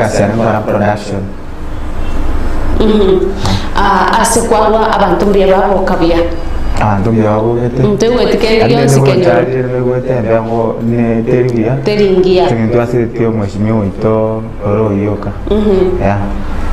kasiana ngora production. Asekwalwa abantu mbye babo kabya. Abantu byabo gete. Ntewe tikende yonse kenyo. Bengo ne teria. Teringia. Tengo asitio mheshimiwa ito oro yoka. Yeah.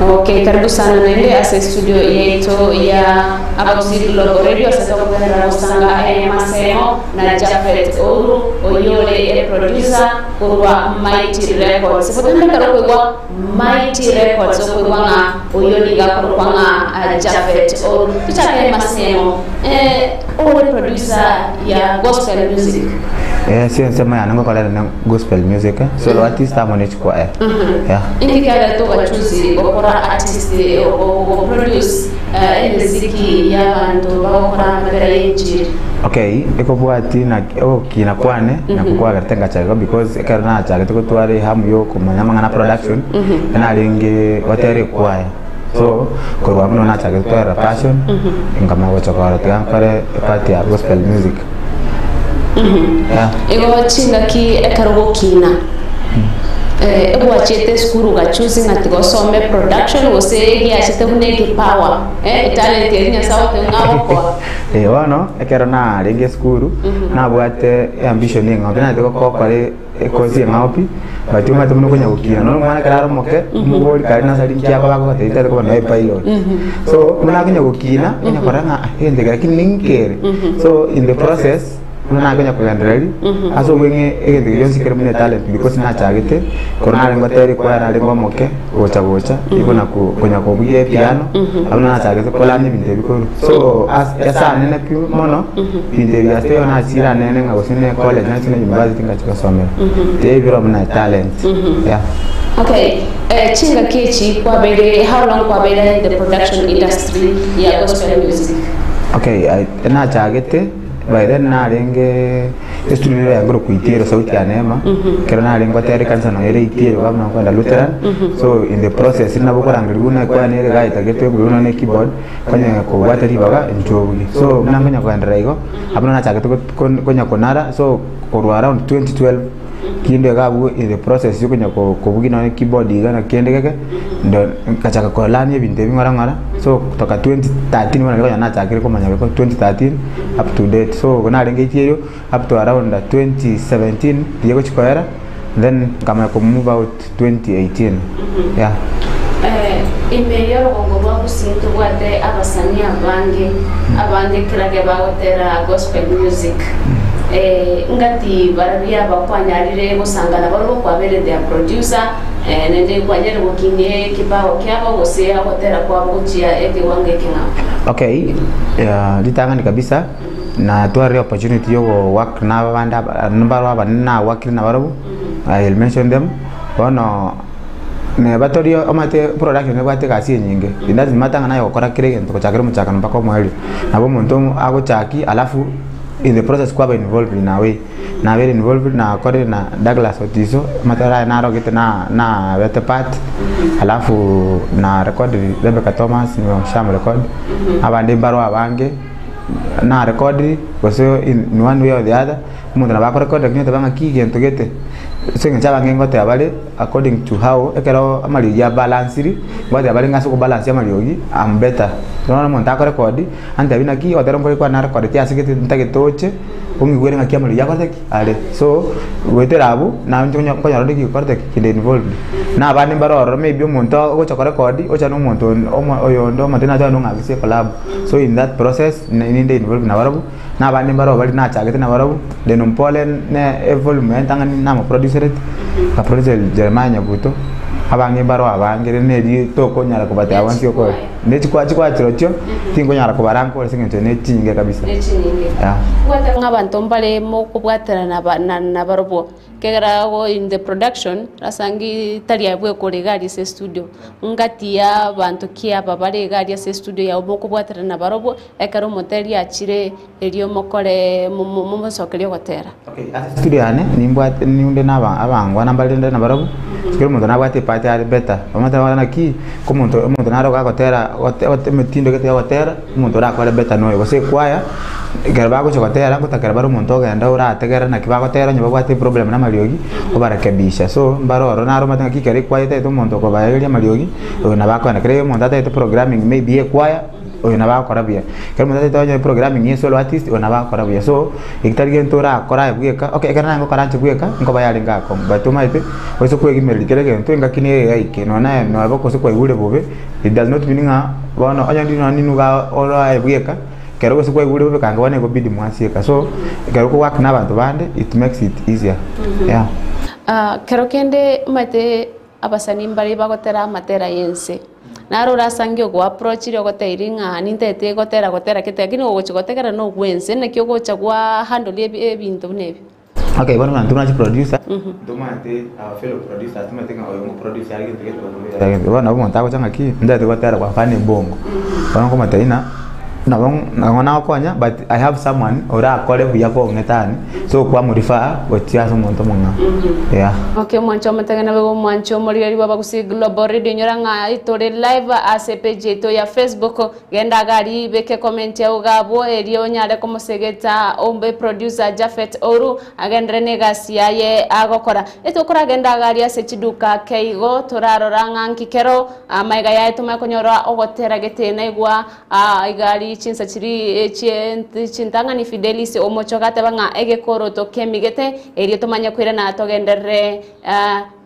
Okay, karibu sana naende ase studio yetu ya Abaguzi Global Radio. Sasa kuenda usanga masemo na Japhet Ouru oyole producer kwa Mighty Records. Sipotenda karo kwa Mighty Records kwa nga oyoli ga kwa nga Japhet Ouru. Tuchake masemo oyole producer ya gospel music. Sema yanango kwa na gospel music. Solo artist amone chukua yeah. Indikada to wachuzi okora artist o produce muziki ya bantu bakora mabera y'injiri. Okay, eko bwati na kina kwane na kukwa gatenga chaga because ekarana chaga to tware hamu yo kumanya mangana production na lingi watere kwaya. So kwa mno na chaga twara passion ngama wachakara tyankare party ya gospel music. Ego chinga ki ekarugo kina. Ego achete skuru gachuzi ngati gosome production ose achete huneki power. Talent yenya sauti ngabo kwa. Wano ekero na rege skuru na bwate ambition ngabo na teko ko kwale ekozi ngapi bati umate muno kunya gukina no mwana kararo moke mugori kari na sari kya baba ko tete ko na pilot. So muna kunya gukina nya koranga ende ga kininkere. So in the process na kanya kuendelea aso wengi egende yonsi keremune talent because na chagete korona lengo teri kwa na lengo moke gocha iko na kunya kubuye piano abuna na chagete kola ni binde biko so as esa nene pi mono binde ya steo na sira nene ngosine college na sine university ngachika somera te biro na talent yeah. Okay, chinga kechi kwa bele how long kwa bele in the production industry ya gospel music? Okay, na chagete by then na renge studio ya group kuitiro sauti ya neema kero na rengo tayari kanisa no ere itiro kama kwenda Lutheran so in the process na bukora ngiruna kwa ne ga itagete guruna ne keyboard kwanya ko battery baga njogi so nanganya kwenda raigo abuna na chagete konya konara so for around 2012 kinde gabu in the process yuko nyako kubugina ne keyboard igana kende keke ndo kachaka ko lani binte bingara so kutoka 2013 mwana na chakire ko manya ko 2013 up to date so kuna renge itiyo up to around 2017 yego chikoera then kama ko move out 2018 yeah. Imeyoro ngomba kusinto wate abasania abange kirage bagotera gospel music. Ngati barabia bakwanyarire gusangana baro kwabere the producer nende kwanyere gukinye kibao kyabo gose agotera kwa buchia eke wange kinga. Okay, ditangani kabisa na tuare opportunity yo work na banda nambaro na work na baro I'll mention them ono ne batorio amate production ne bate kasi nyinge indazi matanga nayo gukora kirege ntoko chakire muchaka mpaka mweli nabo muntu ago chaki alafu in the process kwa involved in a way na very involved na kore na Douglas Otiso matara na rogete na wete part alafu na record Rebecca Thomas ni sham record abande baro abange na record because in one way or the other mundu na bakora record kinyo tabanga kige ntogete singa chaba ngengo te abale according to how ekero amali ya balance ri bade abale ngaso ko balance amali yogi am better no monta ko record ante bina ki odero ko na record ti asigete ntage toche ungi gwere ngaki amali ya korte ale so weterabu na njonya ko nyaro ki korte ki involved na abane baroro maybe umuntu go chakora record o chano umuntu oyondo matena tano ngakise collab so in that process ninde involved na barabu na abane baro bali na chagete na barabu then umpole ne evolume tangani na producer ka producer Jeremiah Buto abange baro abangere ne di to ko nyara ko bate awansi ko ne chikwa chirocho tingo nyara ko baranko singe ne chinge kabisa yeah kwata ngabantu mbale mo ko bwatera na barobo kegera go in the production rasangi talia bwe ko legari se studio ngati ya bantu kia babale legari se studio ya mo ko bwatera na barobo ekaro moteri achire elio mokore mo sokelio gotera okay studio ane nimbwate niunde na abangwa nambale na barobo sikero muntu nabwate pate ari beta amata wana ki ko muntu naro ga gotera ote metindo kete gotera muntu ra ko beta no gose kwaya gerba ko gotera ko takera baro muntu genda ura tegera na kiba gotera nyoba bwate problem na mariogi obarekebisha so mbaroro naro matanga kikere kwa ite to monto ko bayeria mariogi na bakona creo monta ite programming maybe e kwa oyo na bakora bia kero monta ite programming ye solo artist ona bakora bia so ikitari ntora akora bweka okay kana ngo karanche bweka ngo bayari ngako batuma ite oso kwegimeri kere gento ngakini yaike nona no abako so kwa igure bobe it does not mean nga bono onyandi no ninu ga ora bweka kero ko so kwa igure bobe kanga wane go bidi mwasieka so kero ko work na bantu bande it makes it easier yeah kero kende mate abasani mbali bagotera matera yense naro rasangyo go approach rio goteiringa nintete gotera kitekini ogochigotegera no gwense nakyo gocha gwa handle ebintu nebi okay bueno man tumana producer tumate fellow producer tumate nga oyo producer yake tugeto bueno monta ko changa ki ndate gotera kwa fani bongo bana ko mataina na konya but I have someone ora kole buya ko ngetani so kwa modifa watia so monto monga yeah okay mwancho matagana bego mwancho muri baba kusi global radio nyoranga itore live ACPJ to ya Facebook genda gari beke comment ya ugabo erio nyare ko musegeta ombe producer Japhet Ouru agendre negasi yaye agokora etokora genda gari asechiduka keigo toraroranga nkikero amaiga yaye tumakonyora ogotera getena igwa igari chinsa chiri chintanga ni Fidelis omochokate banga egekoro to kemigete erio tomanya kwira na togendere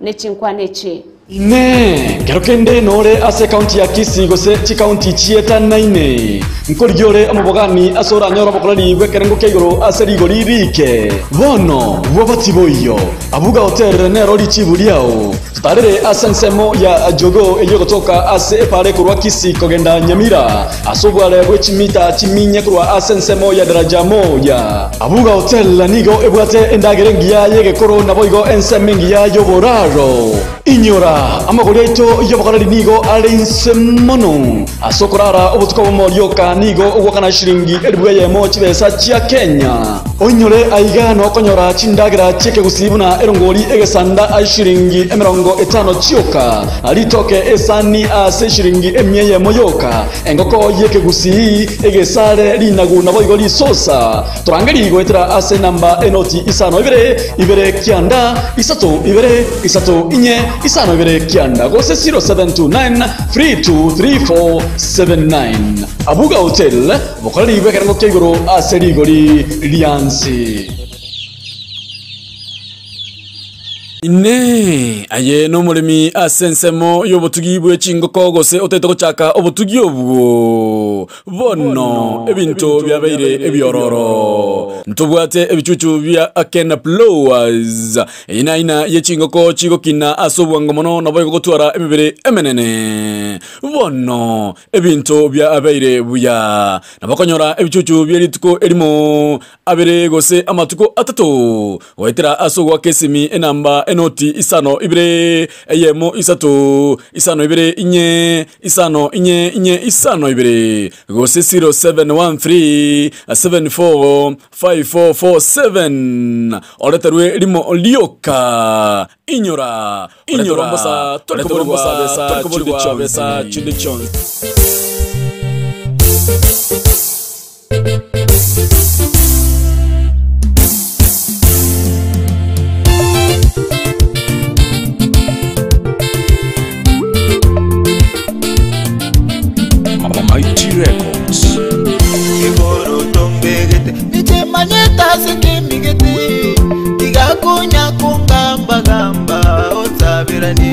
ne chinkwa nechi ine garokende nore ase county ya Kisii gose chi county chieta naine nkorigiore amubogani asora nyoro bokorari bwekerengo keigoro ase rigori rike bono wabatiboyo abuga hotel ne rori chiburiao tutarere asensemo ya jogo eyo gotoka ase epare kurwa Kisii kogenda Nyamira asobware bwechimita chiminye kurwa asensemo ya daraja moya abuga hotel nigo ebwate endagerengia yegekoro naboigo ensemengia yoboraro inyora amagore ito yobokarari nigo alinsemono asokorara obutuko bomoryoka nigo ogwakana shilingi elibweye mo chibesa chia Kenya onyore aigano konyora chindagira cheke gusibuna erongori egesanda aishilingi 50 chioka alitoke esani ase shilingi emyeye moyoka engoko yeke gusi egesare linagu naboigo lisosa turangeri goetera ase namba enoti isano ibere kianda isato inye isano ibere kianda gose 0729 323479 abuga hotel bokorari bwekerango keigoro ase rigori liansi ine aye no mulimi asensemo yobotugi bwechingoko gose oteto gochaka obotugi obwo bono ebinto byabaire ebyororo ntubwate ebichuchu bya Akena Blowers ina yechingoko chigokina asobwango mono naboye gotwara emibere emenene bono ebinto byabaire buya nabakonyora ebichuchu byerituko elimo abere gose amatuko atatu wetera asogwa kesimi enamba enoti isano ibere eyemo isatu isano ibere inye isano inye isano ibere gose 0713 745447 oleterwe limo lioka inyora mbosa tolikobolwa besa chindechon Records. Kiboro tombegete, niche manyeta sekemigete, tigakunya kungamba gamba, otabirani,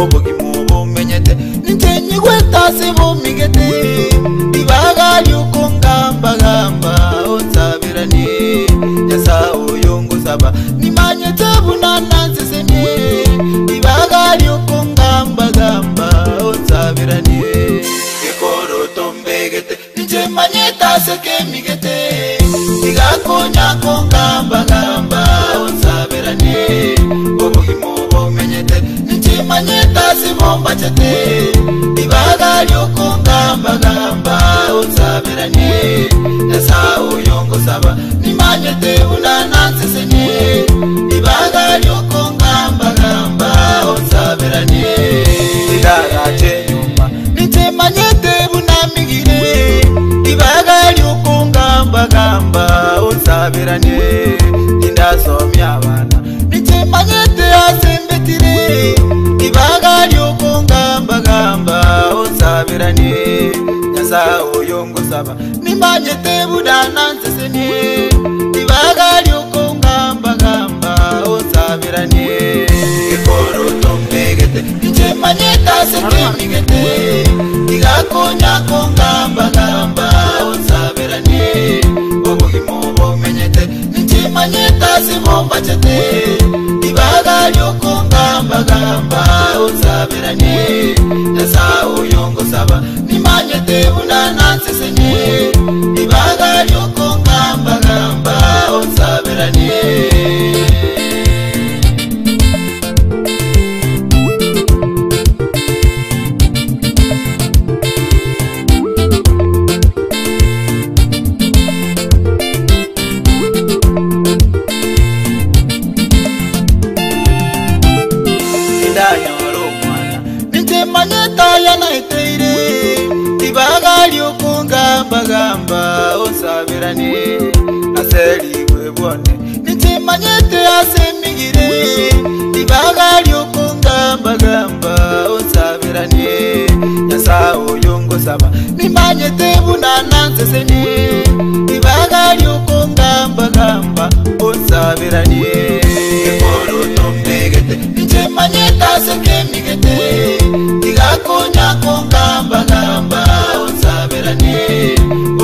obogi mubo menyete, niche nyigweta sebo migete, tibaga yukungamba gamba, otabirani, yasa oyongo saba, ni manyete bunana sesemi, tibaga yukungamba gamba, otabirani. Niche manyeta sekemigete, tigakunya kungamba gamba, onsaberane, obogi mubo menyete, niche manyeta sibomba chate, tibaga lyokungamba gamba, onsaberane, yasa oyongo saba, ni manyete unana sesene, tibaga lyokungamba gamba, onsaberane, tigaga chenyuma, niche manyete bunamigire, tibaga lyokungamba gamba, onsabirane, indasomya abana, saba nimanyete budana nseseni ibagali okongamba gamba osabirani ekoro tombegete nje manyeta sekemigete igakonya kongamba gamba osabirani obugimo bomenyete nje manyeta simomba chete ibagali okongamba gamba osabirani nasa uyongo saba nimanyete unana nseseni ibagali okongamba gamba osabirani manyeta yana iteire ibagali okongamba gamba osabirani aseri gwebone nje manyete asemigire ibagali okongamba gamba osabirani yasa oyongo saba nimanyete bunana nseseni ibagali okongamba gamba osabirani ekoro tombegete nje manyeta sekemigete igakonya kongamba gamba osabirani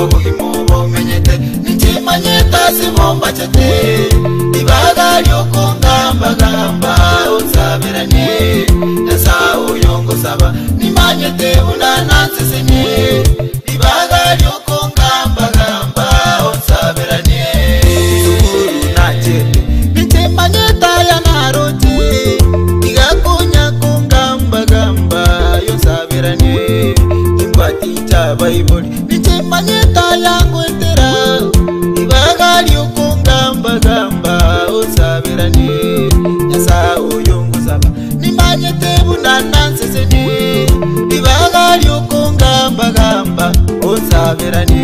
obugimo bomenyete nje manyeta simomba chete ibagali okongamba gamba osabirani nasa uyongo saba nimanyete bunana nseseni ibagali okongamba gamba osabirani sukuru nachete nje manyeta yanarote igakonya kongamba gamba yosabirani imbati cha Bible nje manyeta yangu entera ibagali okongamba gamba osabirani yasa uyongo saba nimanyete bunana nseseni ibagali okongamba gamba osabirani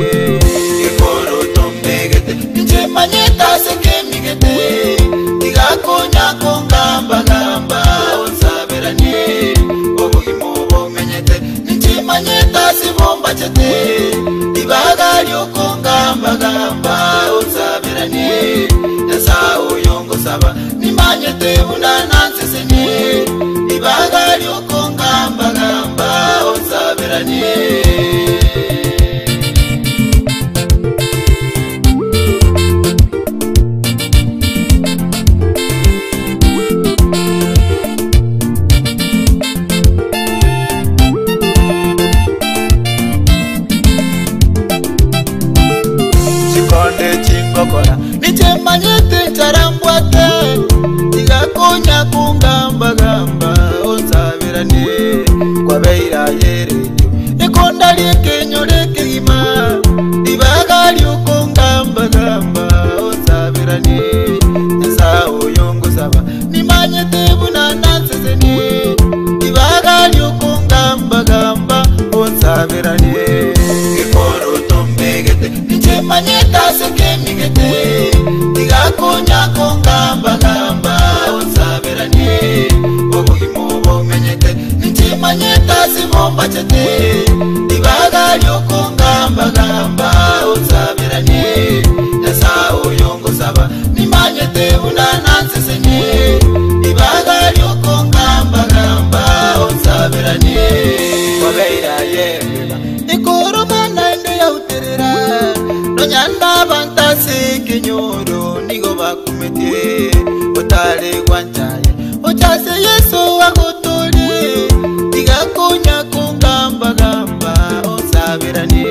ekoro tombegete nje manyeta sekemigete igakonya kongamba gamba osabirani obugimo bomenyete nje manyeta simomba chete ibagali okongamba gamba osabirani yasa uyongo saba nimanyete bunana nseseni ibagali okongamba gamba osabirani nije manyete charambwate igakonya kungamba gamba osabirani kwabeira yerejo ekondali ekenyoleke gima ibagali okongamba gamba osabirani nasa uyongo saba nimanyete bunana nseseni ibagali okongamba gamba osabirani ekoro tombegete nje manyeta sekemigete igakonya kongamba gamba osabirani obugimo bomenyete nje manyeta simomba chete ibagali okongamba gamba osabirani nasa uyongo saba nimanyete bunana nseseni ibagali okongamba gamba osabirani kwabeira yebeba ikoro mana ende ya uterera nonyanda bantasi kinyoro nigo bakumetie otale gwanchaye ochase yesu agotole igakonya kongamba gamba osabirani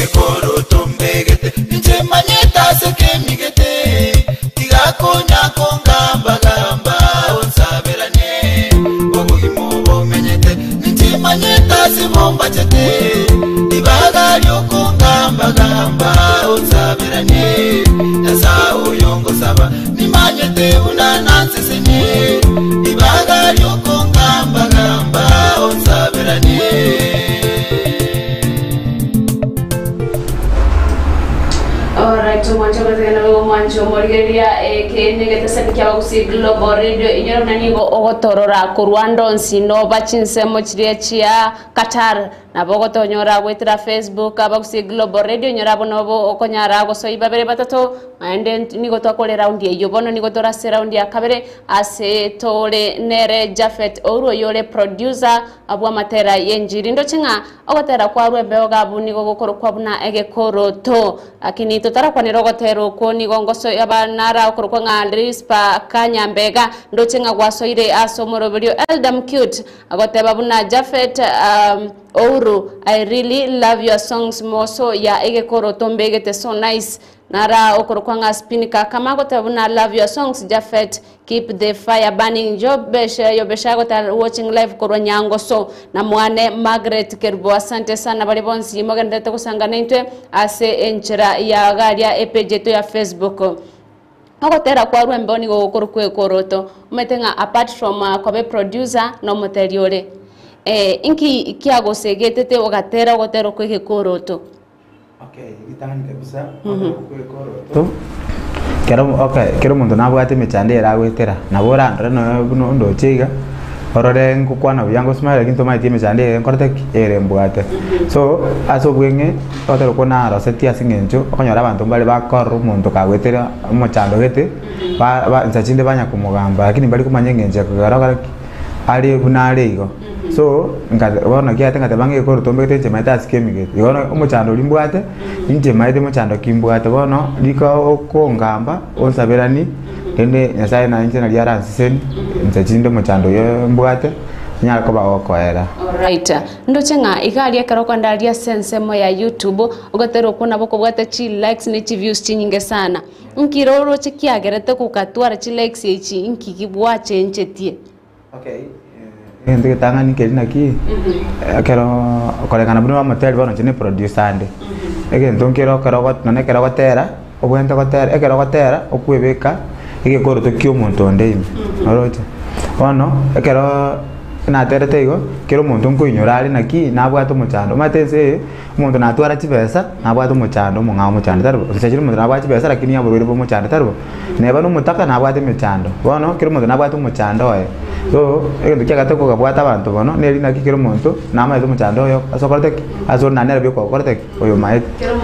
ekoro tombegete nje manyeta sekemigete igakonya kongamba gamba osabirani obugimo bomenyete nje manyeta simomba chete ibagali okongamba gamba osabirani yasa uyongo saba nimanyete bunana nseseni ibagali okongamba gamba osabirani Alright, mwancho kazana wewe mwancho morigeria kenegete sabiki abagusi Global Radio inyoro nanigo ogotorora ku Rwanda nsino bachinsemo chiria chia Qatar nabo gotonyora gwitira Facebook abagusi Global Radio nyora bonobo okonyara gosoiba bere batato ande nigo twakore round eyo bono nigo torase round ya kabere ase tore nere Japhet Ouru yole producer abwa matera yenjiri ndo chinga ogotera kwa rwembe ogabu nigo gokoro kwa buna egekoro to akini totara kwa nirogotero ko nigo ngoso yabanara okoro kwa ngalispa kanyambega ndo chinga gwasoire asomoroberio Eldam Cute agoteba buna Japhet Ouru, I really love your songs moso ya egekoro tombegete so nice nara okoro kwanga spinika kama gotabuna love your songs Japhet keep the fire burning job besha yo besha gota watching live korwa nyango so na mwane Margaret Kerbo asante sana bali bonsi mogandete kusanga naitwe ase enchira ya garia epejeto ya Facebook ogotera kwa rwembe ni gokoro kwekoroto umetenga apart from kobe producer no moteriore inki kiago segetete ogatera ogotero kweke koroto. Okay, itangani kabisa kweke koroto. Kero muntu nabwate mechande eragwetera nabora ndore no ndo chiga orore nkukwana byango smile kinto maiti mechande nkorte erembwate. So aso gwenge otero kona roseti asingencho okonyora abantu bali bakorru muntu kagwetera mochando gete ba nsachinde banya kumugamba lakini bali kumanyengenje kugaragara ali bunale igo. So ngabona kiate ngatabange ko rutombete chemaita skemige yona umuchando limbwate inje maite muchando kimbwate bono liko ko ngamba onsaberani ende nyasaye na inje na liaransi sen nzachinde muchando yo mbwate nyala ko bawo koera. Alright, ndo chenga igalia karoko ndalia sense mo ya YouTube ugatero kuna boko bwate chi likes ni chi views chi nyinge sana nkiroro chikiagerete kukatwara chi likes echi inkikibwache enchetie. Okay. Ende tangani kelina ki kero kolekana buno amatel bono chine producer ande ege ntonkero kero got none kero gotera obwente gotera ekero gotera okwebeka ege koro to kyo muntu onde oroche bono ekero na terete igo kero muntu nkuinyora ali naki nabwato muchando matense muntu natwara chibesa nabwato muchando munga muchando tarbo sechiri muntu nabwato chibesa lakini yaburire bo muchando tarbo neba no mutaka nabwato muchando bono kero muntu nabwato muchando so ege kyagato kabwata abantu bono neri naki kero muntu nama ezo muchando yo asokorte azo nanera byo kokorte oyo mai kero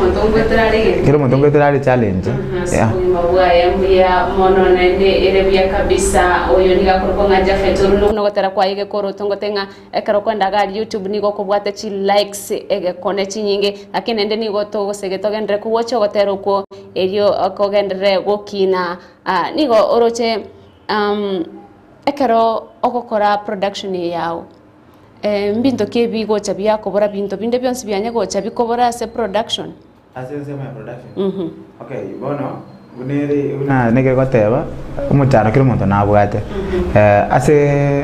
muntu ngwetera ali challenge yeah mabwa ya mono nende erebia kabisa oyo niga kurukonga Japhet Ouru no gotera kwa ige koro tongotenga ekero kwenda gali YouTube nigo kubwate chi likes ege kone chi nyinge lakini ende nigo to gosege gendere ku watch gotero ko erio ko gendere gokina nigo oroche ekero okokora production yao mbinto kebi go chabia kobora binto binde byonse byanye go chabi kobora se production asense my production okay bono unere una nege goteba umuchano kiri muntu nabwate ase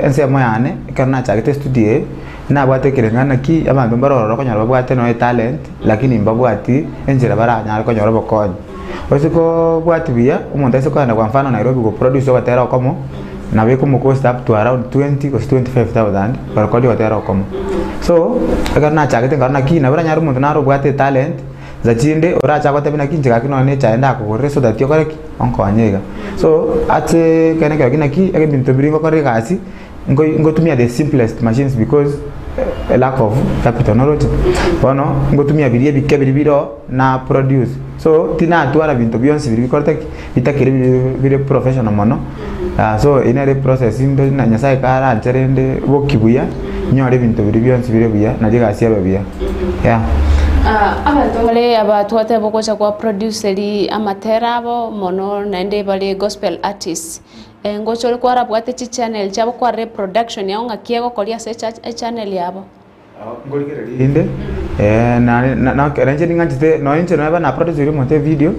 ense moyane kana chagete studio nabwate kirengana ki abantu baroro konyara babwate no talent lakini mbabwati enjera baranya konyara bokonye osiko bwati bia umuntu ase kwanda kwa mfano Nairobi go produce gotera komo nabe kumu cost up to around 20 or 25,000 per kodi gotera komo so kana chagete kana ki na baranya muntu naro bwate talent zachinde oracha kwa tabina kinje kakino ne chaenda ko so that yokore onko anyega so ate kana kakina ki ege binto biringo kore kasi ngotumia the simplest machines because a lack of capital knowledge bono ngotumia birie bikebiri biro na produce so tina atwara binto byonse biri bikorte bitakire bire professional mono so inere process indo na nyasaye kara ancherende bokibuya nyore binto biri byonse bire buya na diga asia bia yeah. Abantu bale abatuate bokocha kwa produceri amaterabo mono naende bale gospel artists ngochole kwa rabwate chi channel chabo kwa reproduction yaonga kiego kolia se channel yabo ngolikere inde na range ningante no inche no eba na producer monte video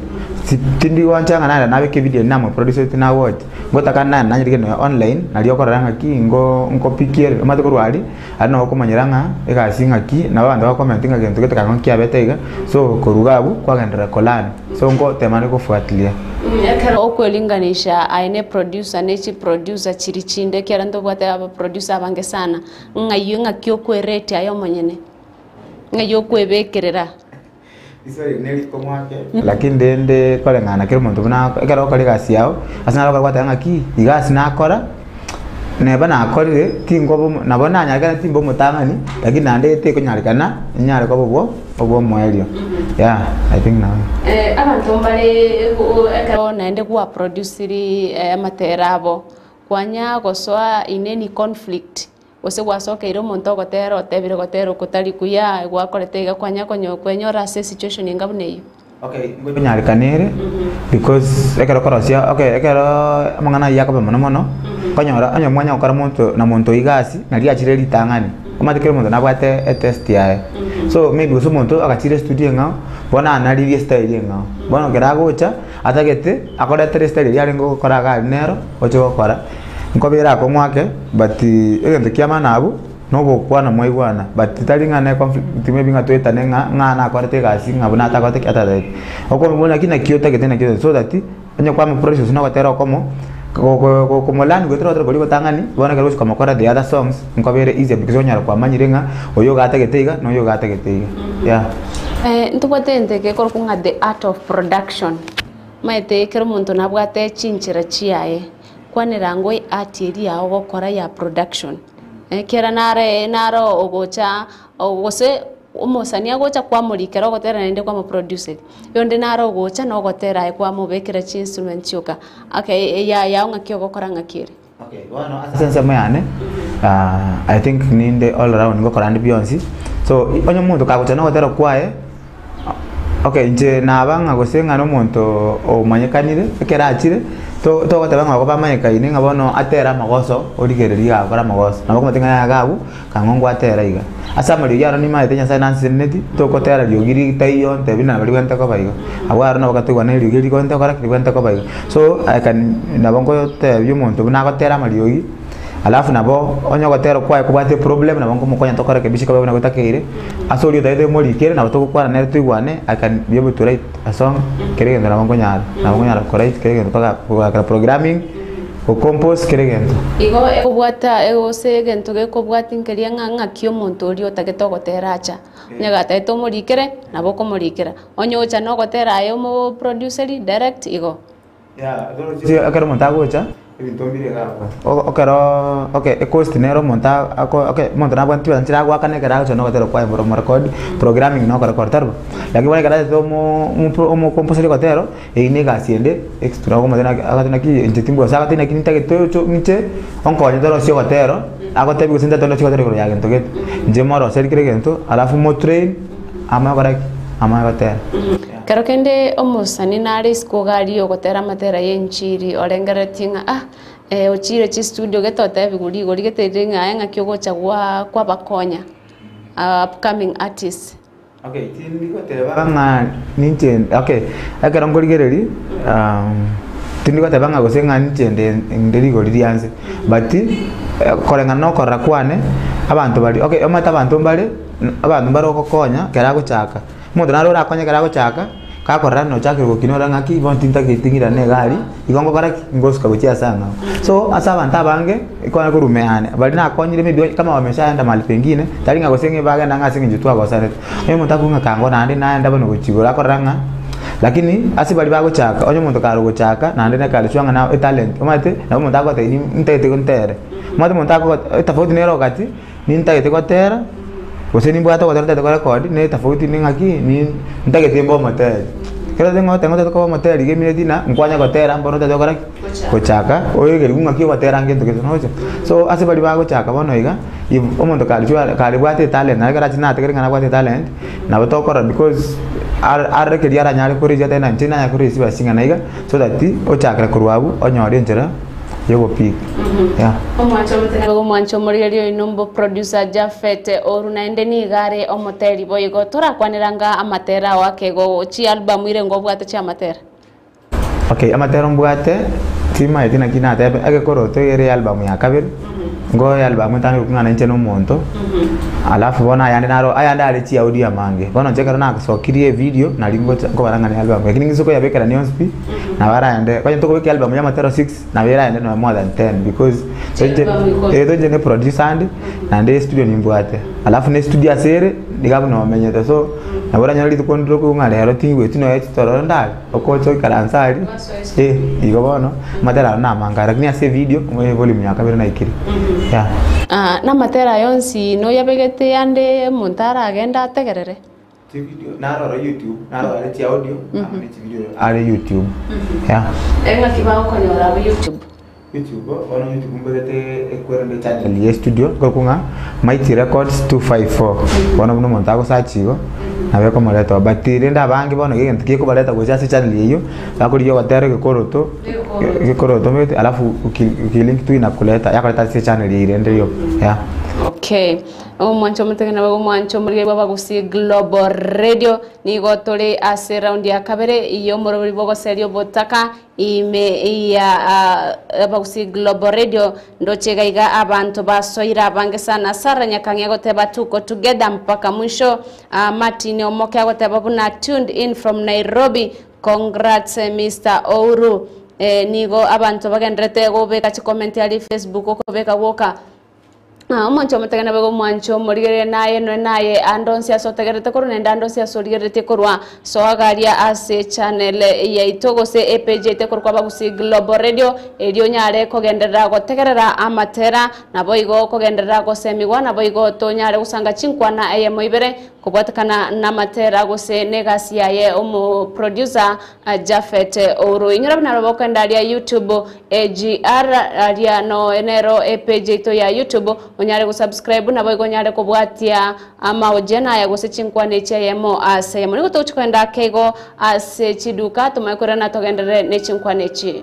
tindi wanchanga na nabe ke video na mo producer tina watch ngota kana na nyirike no online na liyo koranga ki ngo pikier mato korwali ano komanyiranga ega singa ki na bandi ba commentinga gento ketaka nkia betega so korugabu kwa gendera kolani so ngo temane kufuatilia ekero okwelinganisha aine producer nechi producer chirichinde kera ndo bwate aba producer abange sana ngayo ngakyo kwerete ayo monyene ngayo kwebekerera isori neli komwake lakini ndende kole ngana kero muntu buna ekero kole gasi yao asana kwa kwata ngaki igasi nakora neba na akorire tingo nabona nyarikana timbo mutangani lakini nandete ko nyarikana nyare ko bobo mwerio yeah I think now abantu mbale ko naende kwa produceri amaterabo kwanya gosoa ineni conflict ose gwasokeire omonto ogotera otebire gotera okotari kuya gwakorete iga kwanya kwenyora se situation ingabune iyo. Okay, ngobe nyarikanire because ekero korosia okay ekero amangana yakobe mono konyora onyo mwanya okara monto na monto igasi na liachire litangani omatikere monto nabwate test yae so maybe uso monto agachire studio ngao bona analirie style ngao bona geragocha atagete akora style yari ngo koraga nero ocho gokora nkobera ko mwake but egente kiama nabu nogo kwana mwaigwana but talinga na conflict maybe ngatoeta ngana akorete gasi ngabuna atakote atata oko mbona kina kiota ketena kiota so that onyo kwa process no gotera komo como lani gotera otro goligo tangani bona kero kama kora the other songs nkobere easy because onyara kwa manyirenga oyo gata geteiga no yo gata geteiga yeah ntubwatente ke koro kunga the art of production maite kero muntu nabwate chinchira chiaye kwanira ngoi art eri yawo gokora ya production kera naro ogocha ogose umosania gocha kwa mulikera ogotera nende kwa producer yonde naro ogocha no gotera kwa mubekera chi instrument yoka okay ya unga kyo gokora ngakire okay bueno sense mayane I think ninde all around gokora ndi Beyonce so onyo muntu kagocha no gotera kwae okay nje nabanga gosenga no muntu o manyekanire kera achire to gotabanga ko bamanyeka ine ngabono atera magoso origereria akora magoso nabo kumatinga yagabu kangongo atera iga asa muri yaro ni maite nya science neti to kotera ryogiri tayo tebina bali kwenta ko baigo abwaro no bakatugwa ne ryogiri kwenta kora kwenta ko baigo so nabongo te byumuntu buna gotera maryogi alafu nabo onyo gotera kwa kubate problem nabongo mukonya tokora kebishika babona gotakeire asori taide muri kere nabo to kwa na tuigwane I can be able to write a song kere ngara nabongo nyara correct kere ngara kwa programming o compose kere ngento igo ekobwata egose gento ge kobwata inkeria nganga kyo muntu ori otageto gotera acha nyaga taito muri kere nabo ko muri kera onyo cha no gotera ayo mo producer direct igo yeah si akaro montago cha okay cost nero monta okay monta na bantu antira gwa kane kara cho no gotero kwa record programming no kara cortar lakini wale kara to mo composer gotero e inega siende extra como tena agatena ki entimbo sa agatena ki nita que to miche onko ni toro sio gotero agote bi senta tono sio gotero ya gento get je moro ser kire gento alafu mo train ama gotero karo kende omosani nari skogari ogotera matera yenchiri orengere tinga ochire chi studio getote biguri gori geteringa enga kyogocha kwa bakonya upcoming artists okay tindi goteba nga ninche okay akara ngorigereri tindi goteba nga gosenga ninchende nderi gori rianze but korenga no korra kwane abantu bali okay omata abantu bari okokonya kera gochaka mundu naro rakonya kera gochaka kakorra no chake gokinora ngaki bontinta gitingira ne gari igongo kara ngoska gochia sanga so asa banta bange ikona kurumeane bali na konyire maybe kama wameshaenda mahali pengine talinga gosenge baga na ngasi njitwa gosare mimi mtakunga kango na ndi naenda bano gochigora koranga lakini asi bali bago chaka onyo muntu karo gochaka na ndi na kali chwanga na talent omate na muntu akote ni ntete kontere mate muntu akote tafauti nero gati ni ntete kotera goseni mbwa to kotera to record ne tafauti ni ngaki ni ntake tembo motel kero tengo to ko motel ge mire dina nkwanya kotera mbono to kora kochaka oyo ge lunga ki kotera ngento ke no so ase bali bago chaka bono iga omuntu kali bwate talent na gara china te ngana bwate talent na boto kora because ar ke diara nyare kuri jata na china ya kuri siba singa na iga so that o chakra kurwabu onyore njera yogo peak yeah omwancho moririo inombo producer Japhet Ouru naende ni gare omoteri boyigo tora kwaniranga amatera wake go chi album ire ngo bwate chi amatera okay amatera mbwate tima itina kina tabe age koroto ire album ya kabir ngo album tani kungana ncheno monto alafu bona ayanda ali chi audio mange bona chekara na so kirie video na lingo ngo baranga ni album lakini ngisoko ya bekara neon speed na barande kwa ntoko beki album ya matero 6 na bera ende no more than 10 because so je ne producer and studio ni mbwate alafu ne studio asere digabu no menyete so na bora nyali tukondro ko ngale ro tingwe tino ya toro ndal okocho karansari igo bono matera na mangara ni ase video mwe volume ya kamera na ikiri ya na matera yonsi no yabegete ande montara agenda tegerere video naro YouTube naro ale audio amene video ale YouTube ya enga kibao ko nyora YouTube ono YouTube mbete ekwere channel ya studio ko kunga Mighty Records 254 ono muno montago sachigo nawe ko moleto batiri nda bangi bono gike ko baleta go jase channel yeyo akuri yo batero gikoroto mete alafu ukilink tu inakuleta yakaleta se channel ile ndio ya okay mwancho mutegana bago mwancho muri baba gusi Global Radio ni gotore ase round ya kabere iyo morobiri bogo serio botaka ime ya bagusi Global Radio ndochega iga abantu basoira bange sana saranya kange goteba tuko together mpaka mwisho Martin Omoke goteba buna tuned in from Nairobi. Congrats Mr. Ouru nigo abantu bagendrete go beka chi comment ali Facebook ko beka woka mwancho mutegana bago mwancho morigere naye no naye andonsia sotegerete korune ndandonsia sorigere korwa so agaria ase channel ya itogose EPJ te korwa bagusi Global Radio elio nyare kogendera gotegerera amatera nabo igo kogendera gosemigwa nabo igo to nyare usanga chinkwana ayemo ibere kubatakana na matera gose negasi yaye omu producer Japhet Ouru inyora bnaro ndali ya YouTube AGR aria no enero EPJ to ya YouTube onyare go subscribe nabo igo nyare kubwatia ama ojena ya gose chinkwane chayemo ase muri go tukwenda kego ase chiduka tumakora na togendere ne chinkwane chi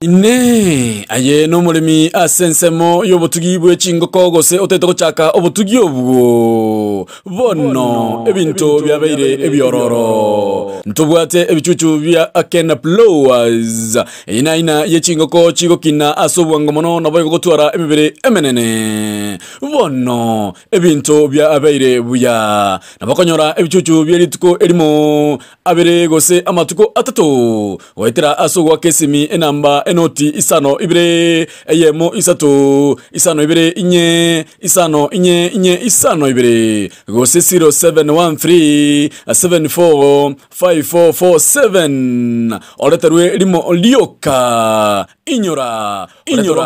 ine aye no mulimi asensemo yobutugi bwe chingoko gose oteto chaka obutugi obwo bono ebinto byabeire ebyororo ntubwate ebichuchu bya Akena Blowers ina ye chingoko chigokina asobwanga mono nabo gotwara emibere emenene bono ebinto byabeire buya nabakonyora ebichuchu byerituko elimo abere gose amatuko atatu waitera asogwa kesimi enamba enoti isano ibire eyemo isatu isano ibire inye isano inye isano ibire gose 0713 745447 oleterwe limo lioka inyora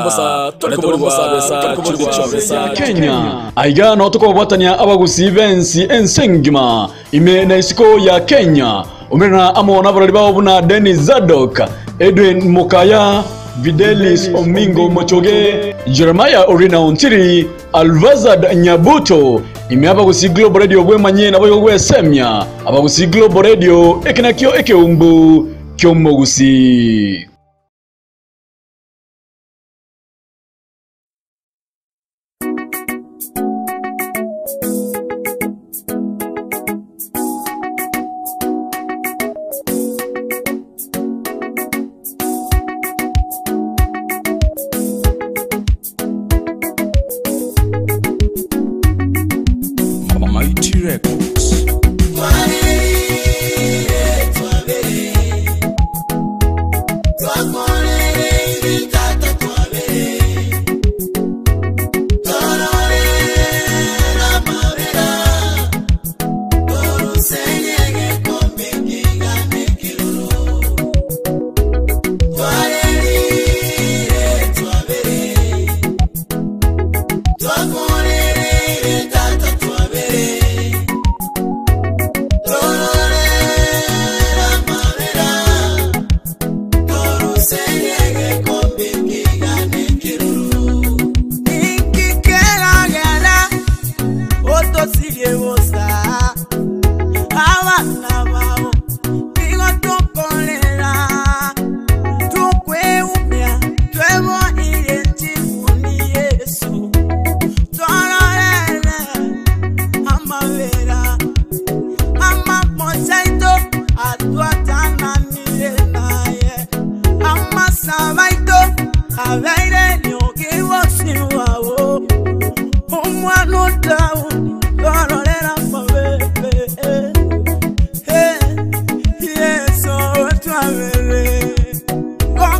mbosa tolikobosa Kenya aiga no tukobwatania abagusi bensi ensengima ime na isiko ya Kenya umena amona barali bawo buna Dennis Zadok Edwin Mokaya Videlis Omingo Mochoge Jeremiah Orina Ontiri Alvazad Nyabuto ime abagusi Global Radio bwemanye nabo yogwe semya abagusi Global Radio ekenakyo ekeumbu kyomogusi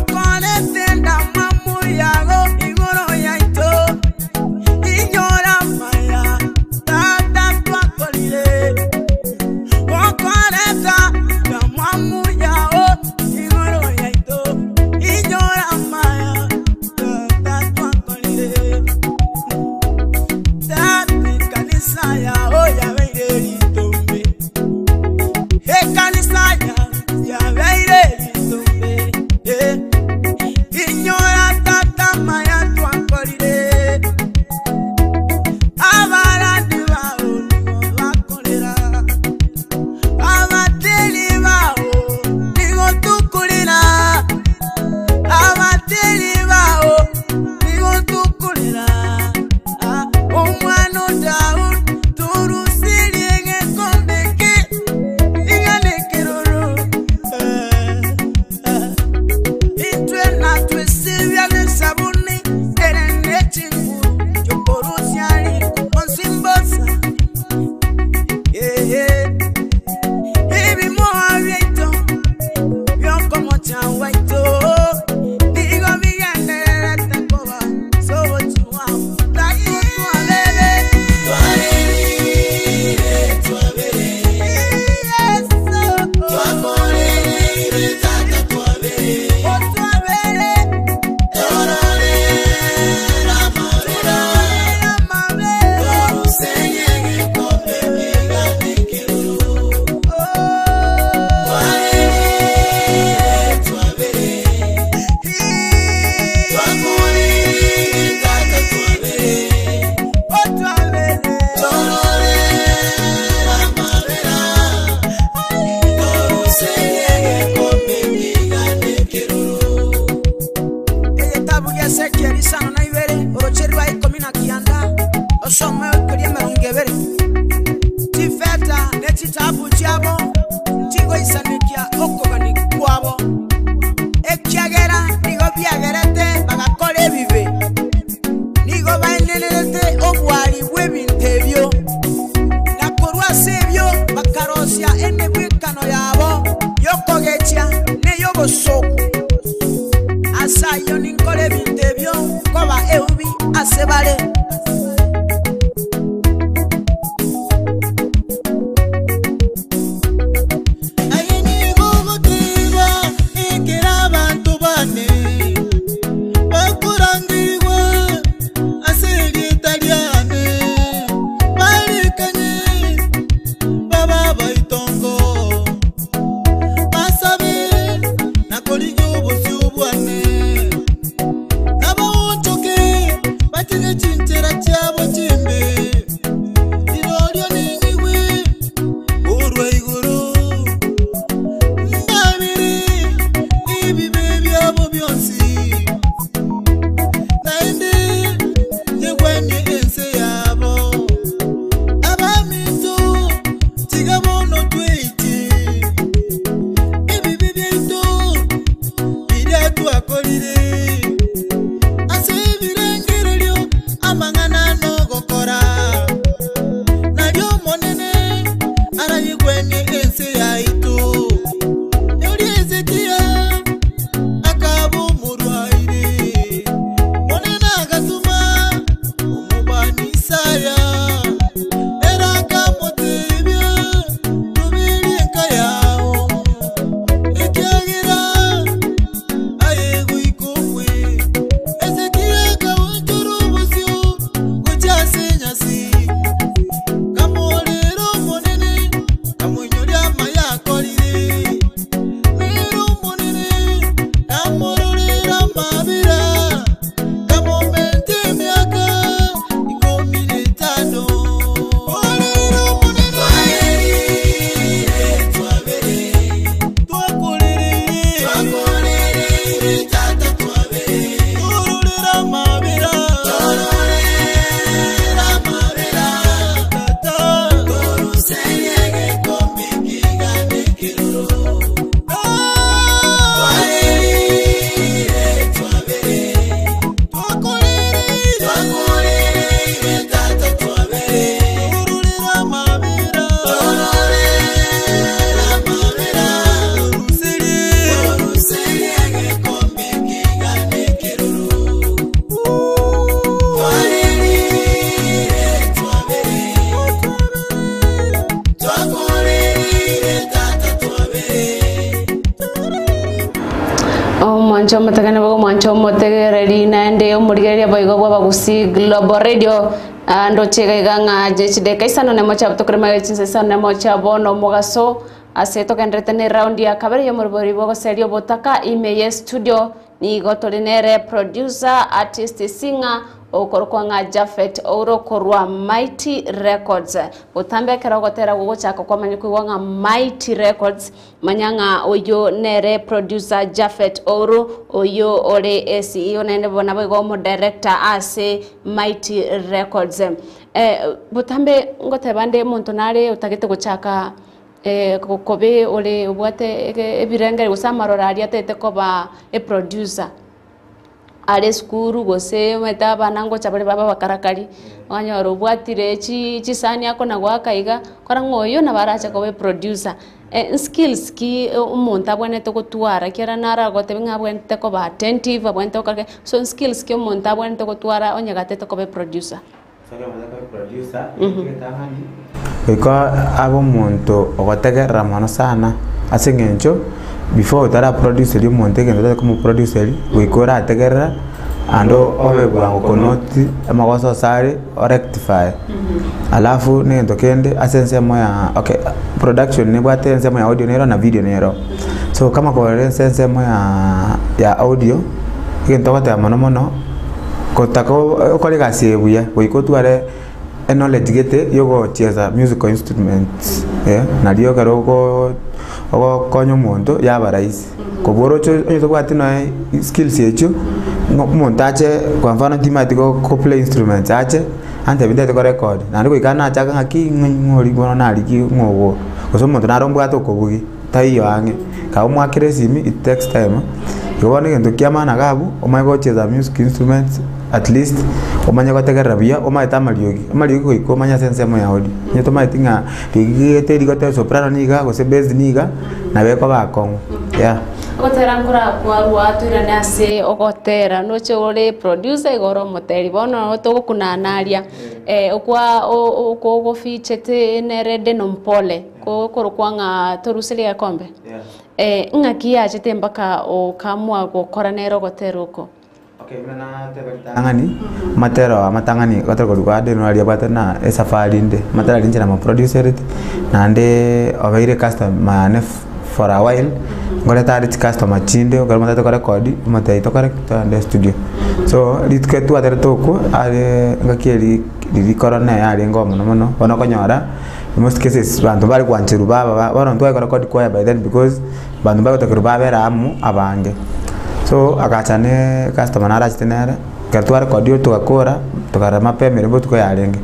Con este andamos muy gese keri sana na ibere orocheri wa ikomina kianda osome okeri merungebere tifeta netitabu chabo tigo isanikia okogani kwabo ekiagera nigo biagerete bagakore bibe nigo baenelete obwari bwebintebyo nakorwa sebyo bakarosia enegwikano yabo yokogecha neyobosoku asayo ninkole bintebyo koba eubi asebale mwancho mutegane bago mwancho mutegereri nande omurigeria boigo bwa bagusi Global Radio ando chega iganga jechide kaisano ne mocha tokrema yechinse sana mocha bono mugaso aseto kendrete ne round ya kabere yo murbori bogo serio botaka imeye studio ni gotolinere producer artist singer okorkwanga Japhet Ouru korwa Mighty Records utambe kera gotera gugochaka kwa manyiku wanga Mighty Records manyanga oyo nere producer Japhet Ouru oyo ore CEO nende bona bogo mo director ase Mighty Records butambe ngotebande muntu nare utagete guchaka kobe ole ubwate ebirengere gusamarora ari atete koba producer ale skuru gose meta banango chabale baba bakarakari wanya robwatire chisani yako na gwakaiga korangoyo na baracha kobe producer skills ki umuntu abone to kutwara kera nara gote binga bwene ko ba attentive abwene to kake so skills ki umuntu abwene to kutwara onya gatete kobe producer saka mwana producer kitahani iko abo muntu ogotegera mwana sana asengencho before utara producer li muntu ngenda ko mu producer wikora ategera ando obe bwango konoti amagoso sare o rectify alafu nendo kende asense moya okay production ne bwa tense moya audio nero na video nero so kama ko sense moya ya audio kento kata mono kotako kolega sebuya wiko tuare knowledge gete yogo cheza musical instruments na dio karoko ogo konyo muntu yaba rais koboro cho onyo kwati no skills yecho montache kwa mfano tima tiko play instruments ache ante binde tiko record na ndiko ikana acha ngaki ngori bono na liki ngogo koso muntu narombo atokobugi taiyo ange ka umwakire simi it takes time yobone ngento kiamana gabu omago cheza music instruments at least omanya kwategera bia omaita mariogi ko manya sense mo yaudi nyeto maitinga bigite rigote soprano niga gose bass niga na beko bakongo yeah ogotera nkora kwa ruatu ira nase ogotera no chore producer igoro moteri bono tugukuna naria okwa ogo fichete nerede no mpole ko korukwanga torusiria kombe ngaki achete mpaka okamwa gukora nero goteruko okay mena tebetangani matangani gotero gorugade no aria batana esafari inde matara linje na producer nande obeire customer ne for a while ngore tari customer chinde ngore mata to record mata ito correct and studio so litke tu atera toko ale ngakeli corona yali ngoma no ono konyora in most cases bantu bali kwanchiru baba bano ntwa record kwa by then because bantu bali to baba era amu abange so akachane customer nara chitenera kertu record yo tukakora tukarama pemere bo tukoyalenge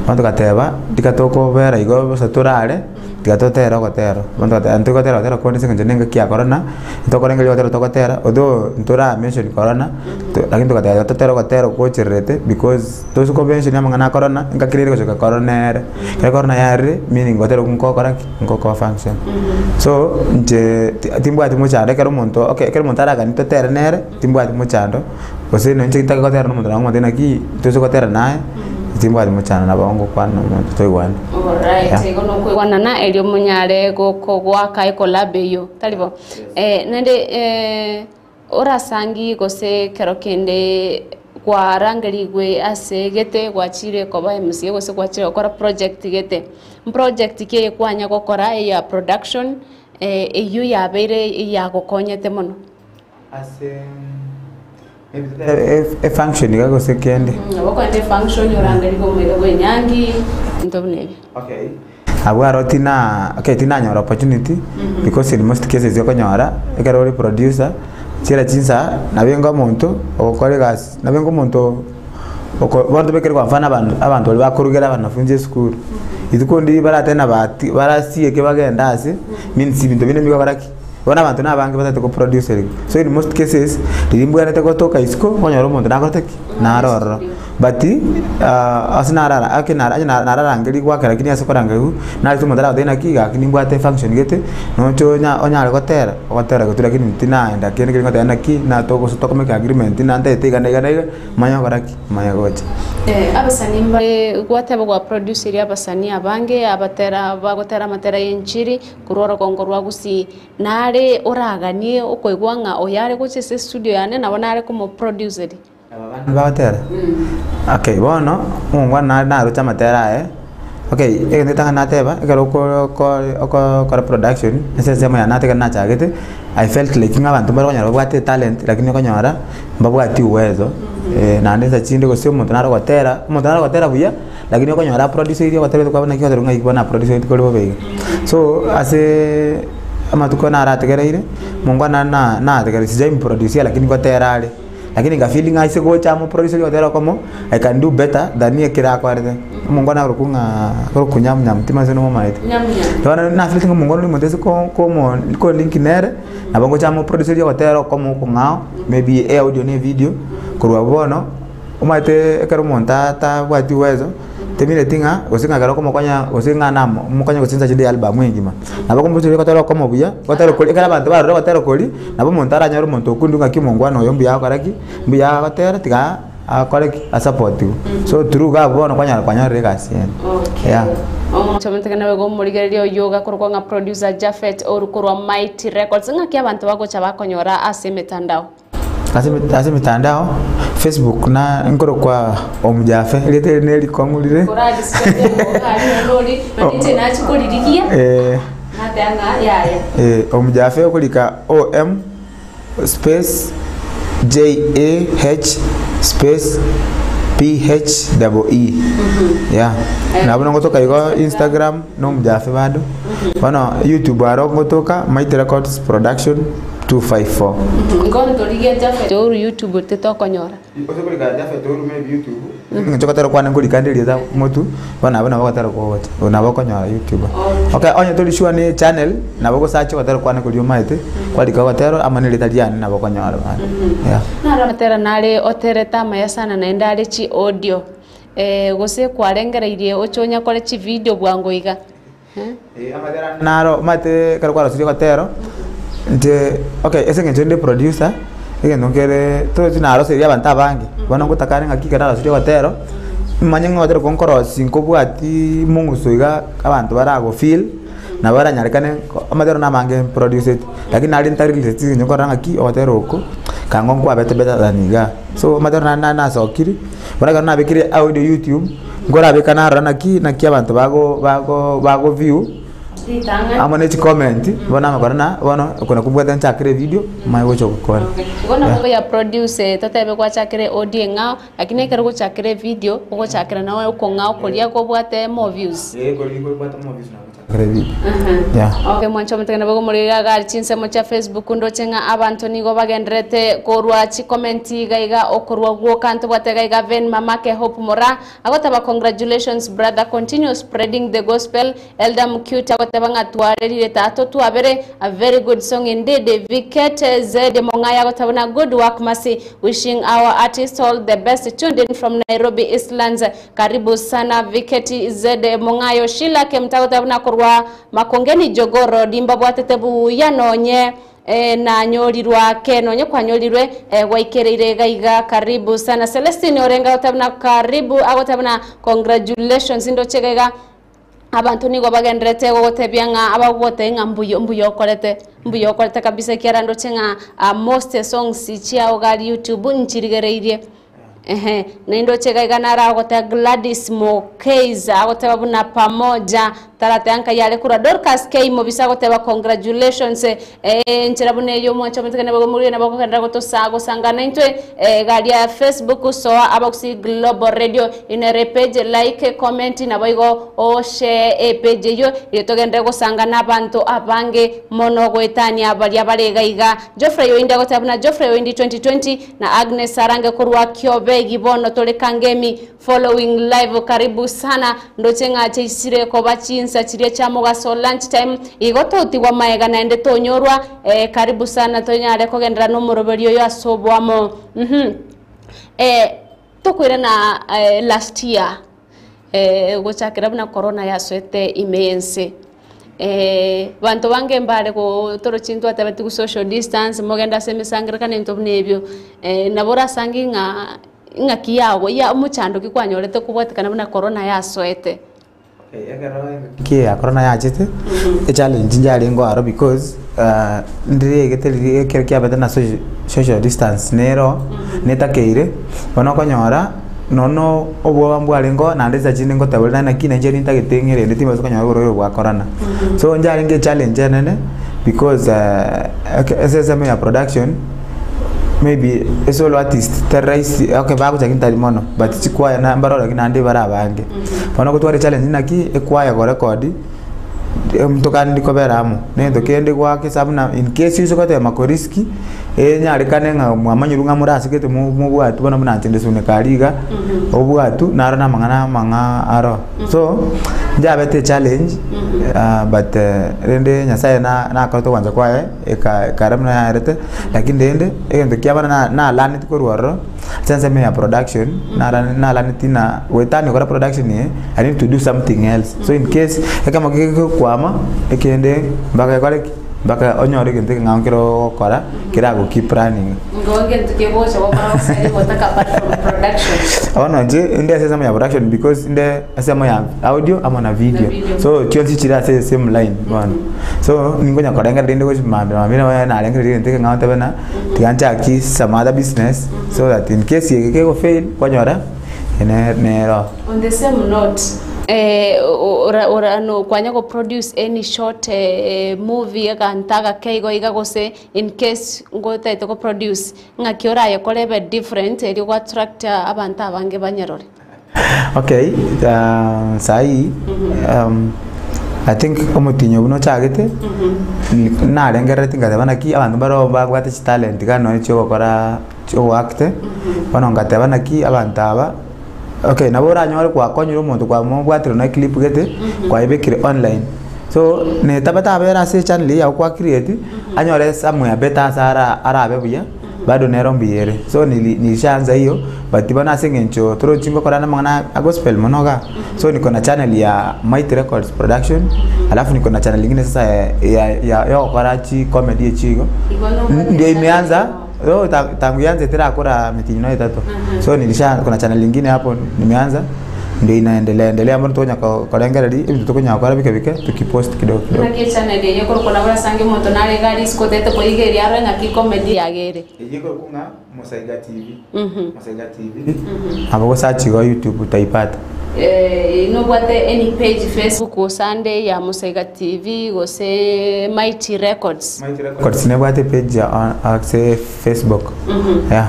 bantu kateba dikatoko bera igo saturale tigatotera gotero bantu antu gotero ko ndise ngenga kia corona itokorenga gotero tokotera odo ntura mention corona lakini tukatera gotero ko chirete because those convention yamanga corona ngakirire ko corona kare corona yare meaning gotero ko koraki ko function so nje timbu ati muchande kero monto okay kero montara ga nitotera nere timbu ati muchando kose no nje kitaka gotero no monto ngo tena ki tuzo gotera nae timbu ati muchana na bango kwano monto toigwana alright igono kwigwana na elio munyare goko gwaka ikolabeyo talibo nende orasangi gose kerokende kwa rangeri gwe ase gete gwachire koba MC gose gwachire okora project gete project ke kwanya gokora ya production eyo ya beire ya gokonyete mono ase a function gago sekende abako ende function yorangeri go mega gwenyangi ndobnebi okay abwaro tina okay tina nyora opportunity because in most cases yoko nyora ekaro producer chira chinsa nabenga muntu okore gas nabenga muntu bantu bekere kwa mfana abantu bali bakurugera banafunje school idukondi baratena bati barasiye ke bagenda ase means ibintu bine biga baraki bona abantu nabange batatu ko producer so in most cases limbwana te gotoka isko konyoro muntu nakoteki naroro but asinarara akinara narara ngeli kwa kara kini asokora ngeu nali tumondara dena kiga kinimbwa te function gete no chonya onyale gotera gotera kini tina enda kene kini gotera ki na to so to make agreement na nte tiga ndega manya goraki manya goche abasani mbe gwateba gwa producer abasani abange abatera bagotera matera yenchiri kurora kongorwa gusi nare oraganie okoigwanga oyare goche se studio yane nabona are como producer batera okay bono mungwa na rucha matera okay nita na teba ekero ko production ese sema ya nateka na chagete I felt like ngabantu baronyara bwate talent lakini konyara mbabwati uwezo na ndeza chinde ko sio muntu naro gotera buya lakini konyara producer ile gotera kwa na kiyo ngai bona producer ko lobebe so ase amatuko na arategereire mungwa na tegere sijai producer lakini gotera ale lakini nga feeling I say go chamo producer yotera komo I can do better than ye kira kwarde mungo na rukunga kunyam tima seno maite dona na feeling mungo ni modese ko link nere na bango chamo producer yotera komo ko ngao maybe audio ne video kurwa bono umaite ekero monta ta wati wezo temile tinga osinga garo komo kwanya osinga namo mukanya kusinza chide album ngima nabo kombuzo ko komo buya watero koli kala bantu baro watero koli nabo montara nyaro monto kundunga kimongwa no yombu ya karaki mbuya watero tiga akoreki a support so through ga bono kwanya regasi yeah Chomete na wego murigerio yoga kurwa nga producer Japhet Ouru kurwa Mighty Records ngaki abantu bago chabakonyora ase mitandao Asi mitandao Facebook na nkoro kwa Japhet lete neli kwangulire kuradi sije ngari ngori manite na chikolirikia natanga yaya Japhet kulika OM space JAH space PHEE yeah na bwana ngotoka iko Instagram no Japhet bado bwana YouTube aro ngotoka Mighty Records Production 254. Ngondo ligia Japhet Ouru YouTube tetokonyora. Ose kuri ka Japhet Ouru maybe YouTube. Ngachokatero kwana nguri kandiri za motu bana bakatero ko wote. Unabakonyora YouTube. Okay, onye tuli shua ni channel na bako search katero kwana kuri umaite kwadi ka katero ama ni litadiani na bakonyora bana. Yeah. Na ramatera nale otereta maya sana na endale chi audio. Gose kwarengereirie ochonya kole chi video bwango iga. Amatera naro mate karkwara siri katero. Nje okay ese ngende producer ege nongere to tinaro seria banta bangi bona ngutakane ngakika naro siri katero manyengo watero konkoro sinkobwati munguso iga abantu barago feel na baranyarekane amatero na mange produce lakini ali ntari list nyokora ngaki watero ko kango kwa bete daniga so amatero na sokiri baraga na bekire audio YouTube ngora bekana rana ki na ki abantu bago view amone chi comment bona makorana bona kuna kubweta nchakire video maiwocho kukora gona ngo ya produce totebe kwa chakire audio ngao lakini kero go chakire video go chakira nawe uko ngao kolia ko bwate more views ko bwate more views na chakire video yeah okay mwancho mtekana bago muriga gali chinse mocha Facebook ndo chenga abantu nigo bagendrete korwa chi comment gaiga okorwa gwo kanto bwate gaiga ven mamake Hope Mora agotaba congratulations brother, continue spreading the gospel. Elder Mcute agotaba twarerire tato tuabere a very good song indeed. Viket Zed Mongaya gotabana good work mercy, wishing our artists all the best. Tuned in from Nairobi Eastlands, karibu sana Viket Zed Mongayo Shila kemtagotabana korwa makongeni jogoro dimba bwatetebu yanonye na nyorirwa kenonye kwa nyorirwe waikereire gaiga karibu sana. Celestine Orenga gotabana karibu agotabana congratulations ndo chegaiga abantu nigo bagendrete gotebyanga abagote mbuyo korete kabisa kirando chenga most songs chia ogali YouTube nchirigereirie na ndo chegaiga nara gote Gladys Mokeiza agote babuna pamoja tarate anka yale kura Dorcas K mobisa gote ba congratulations nchirabune yo mwacho mtekane bago muri na bago kandra goto sago sangana intwe galia Facebook so abakusi Global Radio ine page like comment na boigo o share page yo yetogende go sangana abantu abange mono goetani abali abalegaiga Geoffrey Yoinde gote abuna Geoffrey Yoinde 2020 na Agnes Sarange kurwa kyobe gibono tole kangemi following live karibu sana ndo chenga chisire ko bachinsa chirie chamo gaso lunch time igototi wa maega na ende tonyorwa karibu sana tonyare ko gendra no moroberio yo asobwamo tokwira na last year gochakira na corona ya swete immense bantu bange mbare ko toro chintu atabati ku social distance mogenda semisangira kana into nebyo nabora sangi nga kiyago ya muchando kikwanyorete kubwatikana na corona ya swete kia corona ya chete e challenge njali ngwaro because ndire geteli kerkia betana social distance nero netakeire bona konyora nono obwa mbwale ngo na ndeza chini ngo tabula na kina njeri ntagitengere nditima zokanyora boro bwa corona so njali nge challenge nene because SSM ya production maybe a solo artist terrace okay bago chakinta limono but sikwa na mbaro lakini ande bara bange bona kutware challenge naki ekwaya go record mtokani ndiko beramo nendo kende gwake sabuna in case yuso kote makoriski nyari kanenga mwamanyurunga murasikete mu bwatu bona muna ntende sune kaliga obwatu naro na manga aro so njabete challenge but rende nyasaye na kato kwanza kwae karamna ya rete lakini ndende ende kiabana na lanit ko ruoro sense me ya production na lanit na wetani ko production ni I need to do something else so in case kama kwama ekende baka onyore gente ngangiro kora kirago keep running ngonge tukebocha kwa usali wataka production ona je inde sema ya production because inde sema ya audio ama na video so chionsi chira same line bwana so ningonya korenga ndinde ko mamira na lenga ndinde ngawata bana tiancha ki some other business so that in case yeke go fail kwanyora nero on the same note ora no kwanya ko produce any short movie akantaga keigo igagose in case ngota ito ko produce ngakiora yakolebe different eri ko attract abantu abange banyarore okay sai I think omutinyo buno chagete na rengereti ngatebana ki abantu baro bagwate talent kano cyo gukora cyo acte bano ngatebana ki abantu aba okay nabora nyore kwa konyira umuntu kwa mugwatiro na clip gete kwa ibekire online so ne tabata abera se channel ya kwa create anyore somewhere better sara arabe buya bado nero mbiyere so nilishaanza hiyo but bana sengencho tro chingo korana mangana gospel monoga so niko na channel ya Mighty Records Production alafu niko na channel nyingine sasa ya Okarachi comedy chigo ndio imeanza tangu yanze tena akora mitinyo itatu so kuna channel nyingine hapo nimeanza ndio inaendelea mbona tukonya kwa lengeredi hivi tukonya kwa bike tukipost kidogo na ke channel ye ko kona bara sange moto na le gari skotete ko igeri ara ngaki comedy yagere ye ko kunga Musaiga TV Musaiga TV abo search kwa YouTube utaipata no bwate any page Facebook o Sunday ya Musaiga TV go se Mighty Records ne bwate page ya Facebook yeah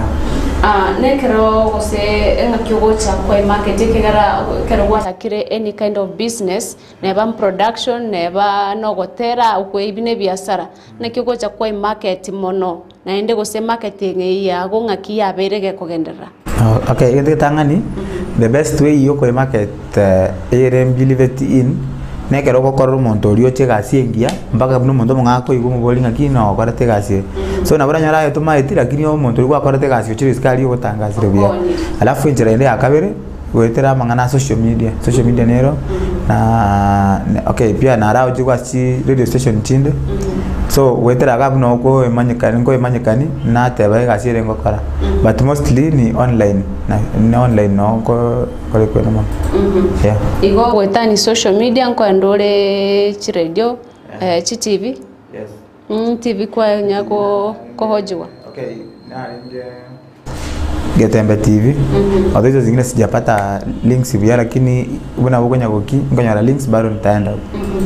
nekero gose engakyogo cha kwa market kero gwata kire any kind of business neba production neba nogotera ukwe ibine biasara nekyogo cha kwa market mono naende gose marketing ya go ngaki ya berege kogendera okay ende tangani the best way yo kwa market believe it in nekero gukora umuntu uri ochegaciengia mpaka buno muntu mungako igu mubolinga kino okora tegacie so nabura nyara yetu maiti lakini umuntu uri gwakora tegacie chiri skali gutangazire bia alafu injira ende akabere gwetera mangana social media nero na okay pia narao jigwa chi radio station chinde so wetera gabuno ko emanyekani na teba gacire ngokora but mostly ni online no ko kwena mama yeah igo gwetani social media nko ndore chi radio chi TV yes TV kwa nyako kohojwa okay na inge Getembe TV hizo zingine sijapata links vya lakini bwana bukonya goki ngonyara links bado nitaenda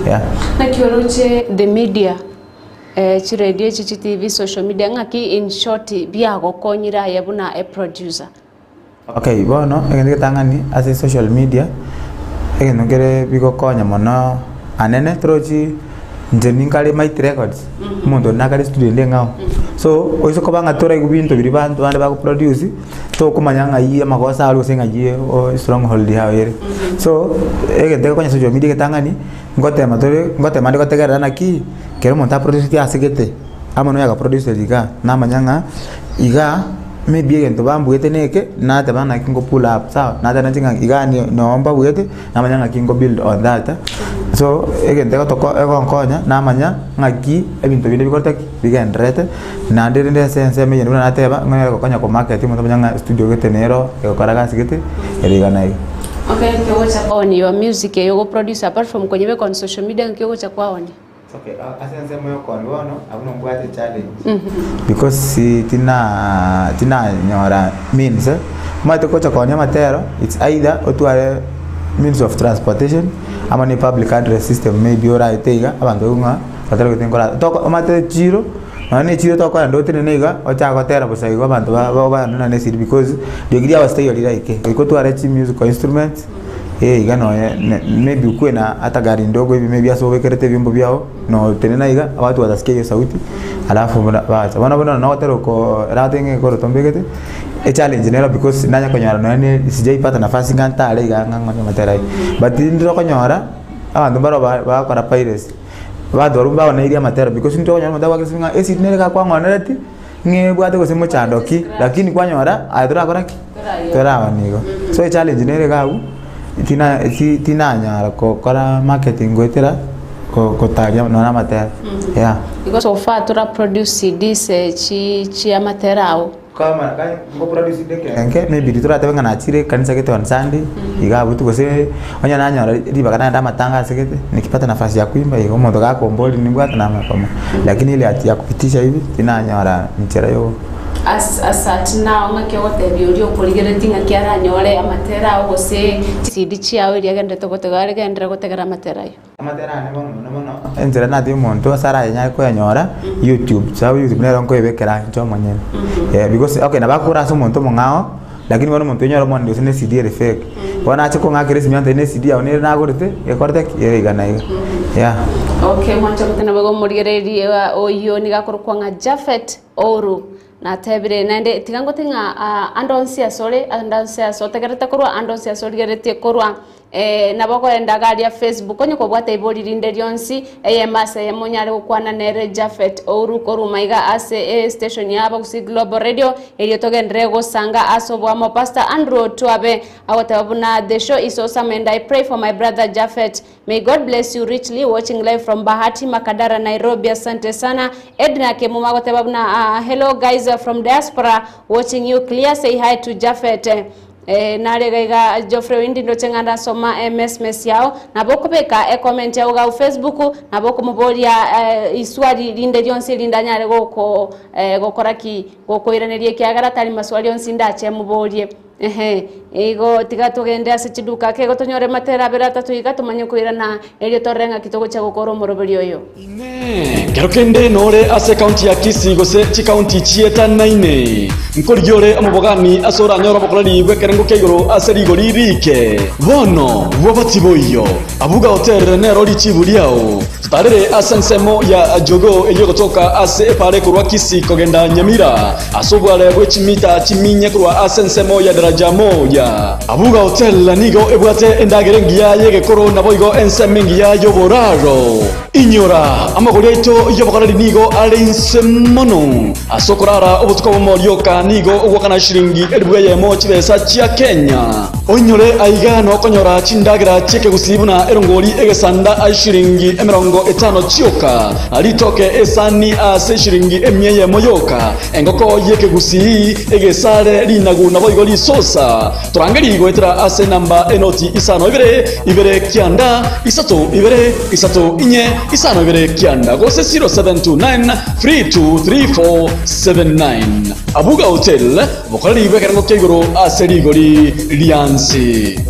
yeah na kioroche the media chi radio chi TV social media ngaki in short bia gokonyira yabuna a producer okay bono ngende tangani as a social media ngere bigokonya mono anene trochi njeninkale Mighty Records mundo nakale studio ndengao so oiso ko banga tora ibintu biri bantu bande ba produce to kumanyanga yi amakosa ali usenga yi o stronghold ya yere so ngende konya social media ketangani ngote mande kotegera na ki kero monta produce ya segete amano ya producer diga na manyanga iga maybe ngento bambu eteneke na tabana kingo pull up sawa na tana tinga iga ni nomba buete na manyanga kingo build on that so ngente ko nkonya na manya ngaki ebintu bine bikorta bigendrete na ndende sense me yena na teba ngene ko konya ko market mo manyanga studio getenero ko karaga sigete eriga nai okay kyocha on your music you go produce apart from kwenye on social media kyocha kwa on okay asense moyo kwa ngono abuno mbwate challenge because tina nyora means mate kocha kwa nyama tero it's either otware means of transportation ama ni public address system maybe ora itega abantu nga batero kutengora to mate chiro nane chiro to kwa ndo tenega ocha kwa tera busaigo abantu ba na necessity because the idea was stay alira ike iko tware chi musical instruments igano maybe ukwena hata gari ndogo hivi maybe asowekerete vyombo vyao no tenena iga watu watasikia hiyo sauti alafu baacha bana na hotelo ko ratenge ko tombegete challenge nero because nanya konyara nane sijaipata nafasi nganta ale iga nganga materai but ndiro konyara abantu baro ba kora pirates badorumba na iria matera because ndiro konyara madawa kisinga acid nere kwa ngwanareti nge bwate ko simo chandoki lakini kwanyara adura koraki tora nigo so challenge nere gau tina nyara ko kora marketing gwetera ko taria no na matera yeah because so far tura produce CDs chi amaterao kama ko produce deke maybe tura tebenga na chire kanisa kete on Sunday iga butu ko se onya na nyara riba kana nda matanga sekete nikipata nafasi ya kuimba hiyo moto ga komboli ni bwata na makoma lakini ile ati ya kupitisha hivi tina nyara nichera yo as at now ngakyote biolio poligereting akiara nyore amatera gose CD chiao iri agende to gotegara gendera gotegara amatera ne bono enjera na dio monto asara nya ko nyora YouTube sabu YouTube ne ronko ebekera ncho manyene because okay na bakura so monto mongao lakini bono monto nyora mondo sine CD re fake bona acho ko ngakire simyante ne CD au ne na gorete e korte ire igana iga Yeah. Okay, mwancho mtana bago murigereri oyo nigakorwa nga Japhet Ouru na tebire nande tigango tinga andonsia sore andonsia sotegerete korwa andonsia sore gerete korwa nabako endagaria Facebook onye ko bwate ibori rinde ryonsi eyemase yemonyare gukwana nere Japhet Ouru korumaiga ase station yaba kusi Global Radio eriyo togendere gosanga asobwa mo Pastor Andrew Twabe awatabuna. The show is awesome and I pray for my brother Japhet. May God bless you richly. Watching live from Bahati Makadara, Nairobi. Asante sana. Edna Kemuma watabuna. Hello guys from diaspora watching you clear. Say hi to Japhet. Naregaiga Geoffrey Windi ndocenganda soma MS yao naboko beka comment yao ga Facebook naboko muboria iswali linde lyonse lindanyare goko gokoraki gokoiranerie kiagara tali maswali yonse ndache muborie ego tigatugende ase chiduka ke gotonyore matera berata tuiga tumanye kuirana elio torenga kitogo cha gokoro morobeli oyo kerokende nore ase county ya Kisii gose chi county chieta naine nkorigiore amubogani asora nyoro bokorari bwekerengo keigoro ase rigori rike bono wabatiboyo abuga hotel ne rori chiburiao tutarere asensemo ya jogo elio gotoka ase pare kurwa Kisii kogenda Nyamira asobwale bwechimita chiminye kurwa asensemo ya daraja moja abuga hotel nigo ebwate endagerengia yege koro naboigo ensemengia yoboraro inyora amagori aito yobokorari nigo alinsemono asokorara obutuko bomoryoka nigo ogwakana shiringi edbweye mo chibesa chia Kenya onyore aiga no konyora chindagira cheke gusibuna erongori egesanda ashiringi 50 chioka alitoke esani ase shiringi emyeye moyoka engoko yeke gusi egesare linagu naboigo sosa turangeri goetera ase namba enoti isano ibere kianda isato inye isano ibere kianda gose 0729 323479 abuga hotel bokorari bekerango keigoro ase rigori liansi.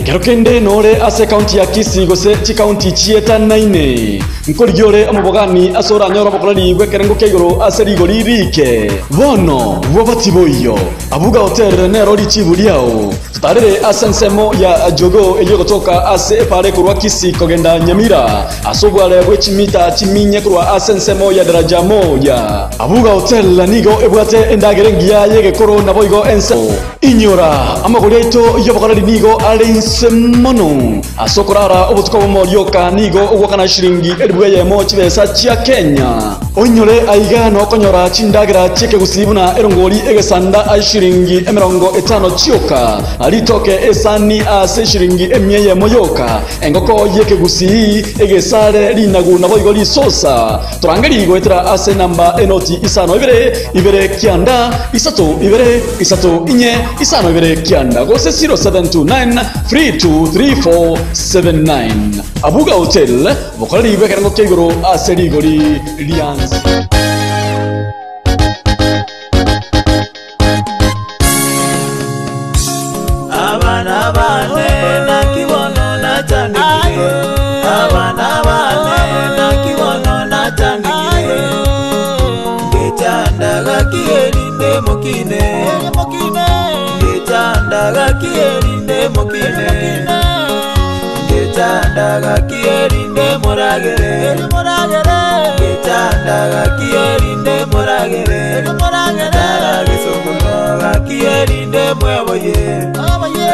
Kerokende nore ase county ya Kisii gose chi county chieta naine nkorigiore amubogani asora nyoro bokorari bwekerengo keigoro ase rigori rike bono wabatiboyo abuga hotel ne rori chiburiao tutarere asensemo ya jogo elio gotoka ase pare kurwa Kisii kogenda Nyamira asobwale bwechimita chiminye kurwa asensemo ya daraja moja abuga hotel nigo ebwate endagerengia yege koro naboigo ense inyora amagori aito yobokorari nigo alinsemono asokorara obutuko bomoryoka nigo ogwakana shiringi edbweye mo chibesa chia Kenya onyore aiga no konyora chindagira cheke gusibuna erongori egesanda ashiringi 50 chioka alitoke esani ase shiringi emyeye moyoka engoko yeke gusi egesare linagu naboigo lisosa turangeri goetera ase namba enoti isano ibere kianda isato inye isano ibere kianda gose 0729 323479 abuga hotel bokorari bekerango keigoro ase rigori liansi. Abana bane nakibono natandikire abana bane nakibono natandikire gitanda gakierinde mokine gitanda gakierinde mokine gitanda gakierinde moragere gitanda gakierinde moragere tara gisogono gakierinde mweboye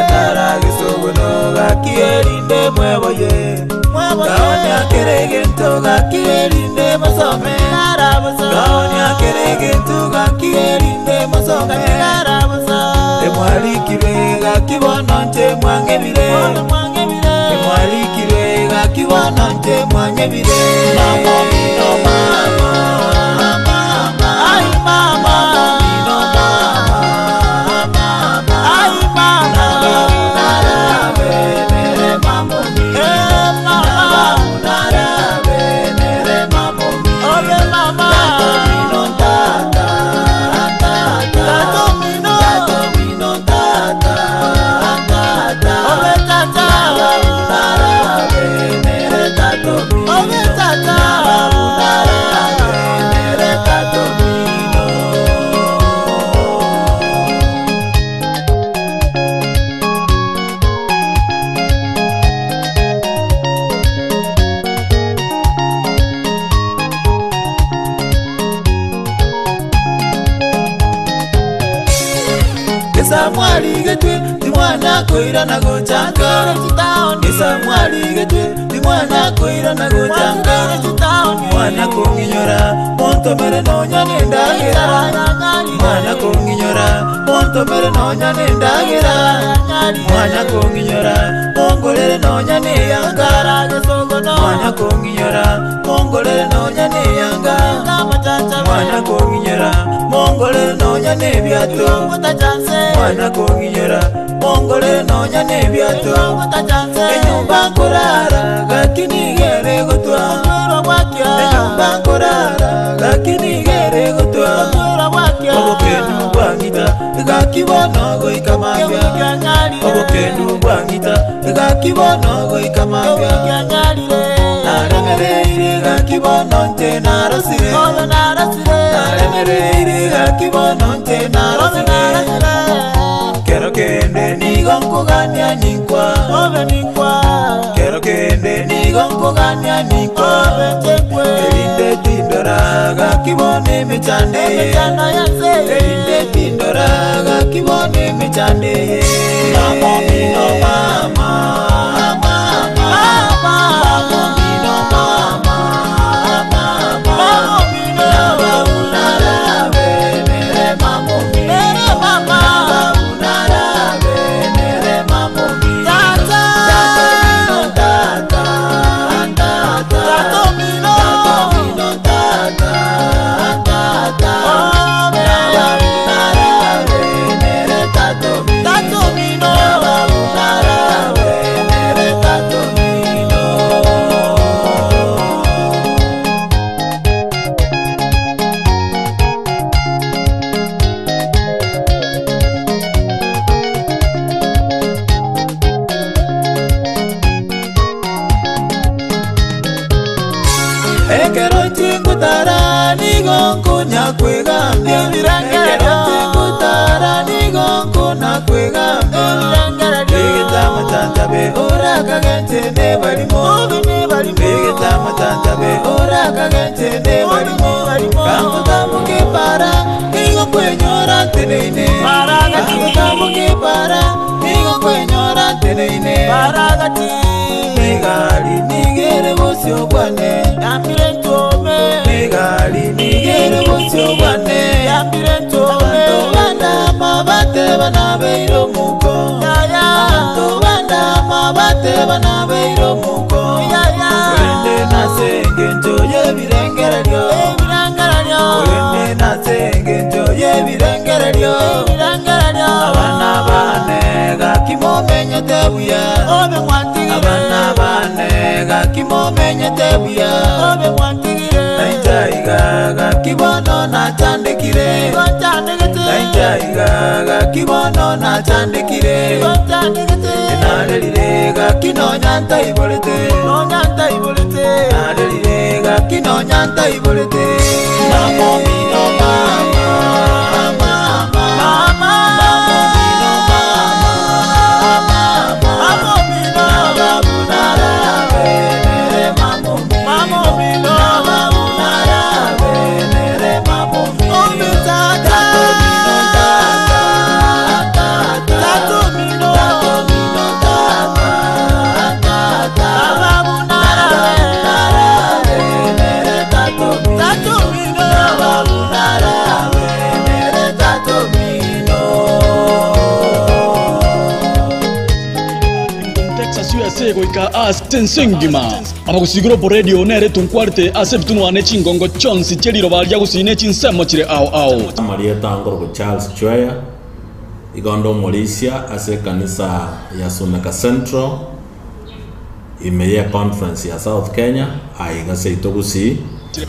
tara gisogono gakierinde mweboye gaonya keregento gakierinde masome gaonya keregento gakierinde masome emwalikire gakibono nte mwangebire emwalikire gakibono nte mwangebire mama ay mama Isamwali getwe dimwana koira na gochanga Isamwali getwe dimwana koira na gochanga Mwana konginyora monto mere nonya nendagera Mwana konginyora monto mere nonya nendagera Mwana konginyora mongolere nonya neyangara Mwana konginyora mongolere nonya neyanga Mwana konginyora mongolere nonya nebiato Mwana konginyora mongolere nonya nebiato Enyumba nkorara gakini gere gotwa Enyumba nkorara gakini gere gotwa Obokenu bwangita gakibono goikamabya Obokenu bwangita gakibono goikamabya Naremereire gakibono nte narasire Naremereire gakibono nte narasire Kero kende nigonko ganya nikwa Kero kende nigonko ganya nikwa Elinde tindora gakibone mechande Elinde tindora gakibone mechande Mamo mino mama Ekero chingutara nigonko nyakwegambye Ekero chingutara nigonko nakwegambye Begeta matantabe ora kagente ne balimo Begeta matantabe ora kagente ne balimo Kanguta muke para nigo kwenyora teneine Kanguta muke para nigo kwenyora teneine Megali nigere bosyo bwane Yambire ntome Megali nigere bosyo bwane Yambire ntome Bantu banda mabate banabeiro muko Bantu banda mabate banabeiro muko Kulende nasenge njoye birengereryo Kulende nasenge njoye birengereryo Abana bane gakimomenye tebuya Abana bane gakimomenye tebuya Naitaiga gakibono natandikire Naitaiga gakibono natandikire Narelire gakinonya ntaibolete Narelire gakinonya ntaibolete Mamo mino mama goika asensengima abagusigiro po radio nere tunkwarte asebtunwane chingongo chonsi cheliro balya gusine chinsemo chire au Maria Tangoro ko Charles Chwaya igondo Malaysia ase kanisa ya Sunaka Central imeya conference ya South Kenya aiga seitogusi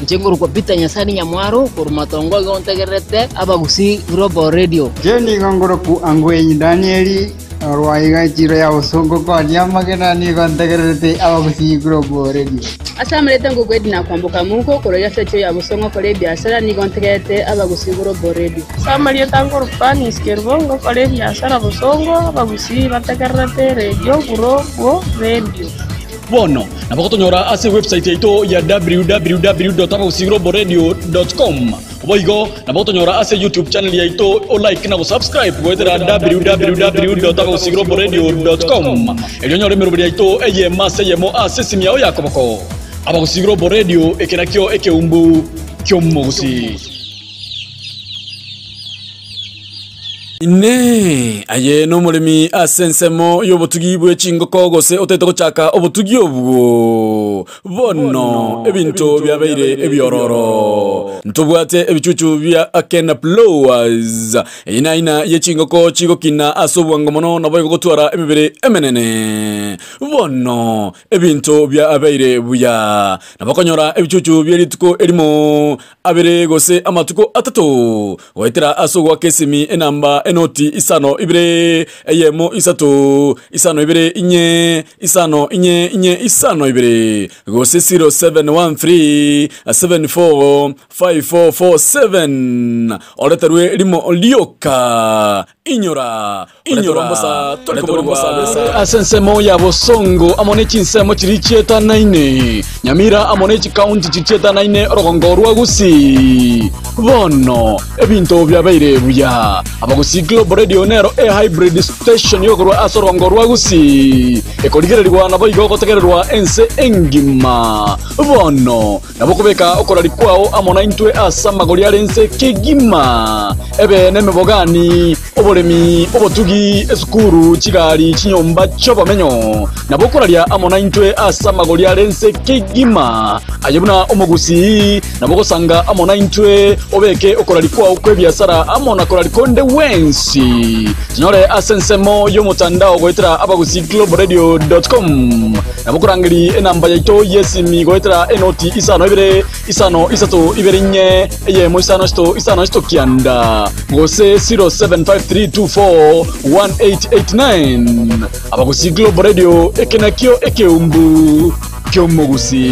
Chenguru kwa pita nyasani nyamwaru kurumatongo gontegerete abagusi Global Radio Jeni ngongoro ku angwenyi Danieli Rwaiga chiro ya usongo kwa nyamagena ni gontegerete abagusi Global Radio Asamleta ngogwedi na kwambuka muko koroya secho ya busongo kore biashara ni gontegerete abagusi Global Radio Samaria tangoro pani iskerbongo kore biashara busongo abagusi bategerete radio Global Radio Bono, na bakotonyora ase website yaito ya www.abagusiglobalradio.com boigo na botonyora ase YouTube channel yaito o like na subscribe gwetera www.abagusiglobal.radio.com elionyo remero yaito eye mase yemo ase simia oya koboko Abagusiglobal Radio ekenakyo ekeumbu kyomugusi Ine aye no mulimi asensemo yobotugi bwe chingoko gose otete kochaka obotugi obwo bono ebinto byabaire ebyororo ntobwate ebichuchu bya Akena Blowers ina ye chingoko chigokina asobwango mono naboye gotwara emibere emenene bono ebinto byabaire buya nabakonyora ebichuchu byerituko elimo abere gose amatuko atatu waitera asogwa kesimi enamba enoti isano ibere eyemo isato isano ibere inye isano inye isano ibere gose 0713 745447 oleterwe limo lioka inyora mbosa tolikobosa asensemo ya bosongo amone chinsemo chiricheta naine nyamira amone chikaunti chicheta naine rogongo rwagusi bono ebinto byabaire buya Abagusiglobal Radio nero hybrid station yokorwa asorongo rwagusi ekorigererwa nabo igogotegererwa ense engima bono nabokubeka okorari kwao amona intwe asamagori arense kegima ebe nemebogani oboremi obotugi esukuru chigari chinyomba chobamenyo nabokoraria amona intwe asamagori arense kegima ayebuna omogusi nabogosanga amona intwe obeke okorari kwao kwebiasara amona korari konde wensi tinore asensemo yomutandao goitera abagusiglobal.radio.com nabokurangiri enamba yaito yesimi goitera enoti isano ibere isano isato ibere nye eyemo isano isto kianda gose 0753241889 Abagusiglobal Radio ekenakyo ekeumbu kyomugusi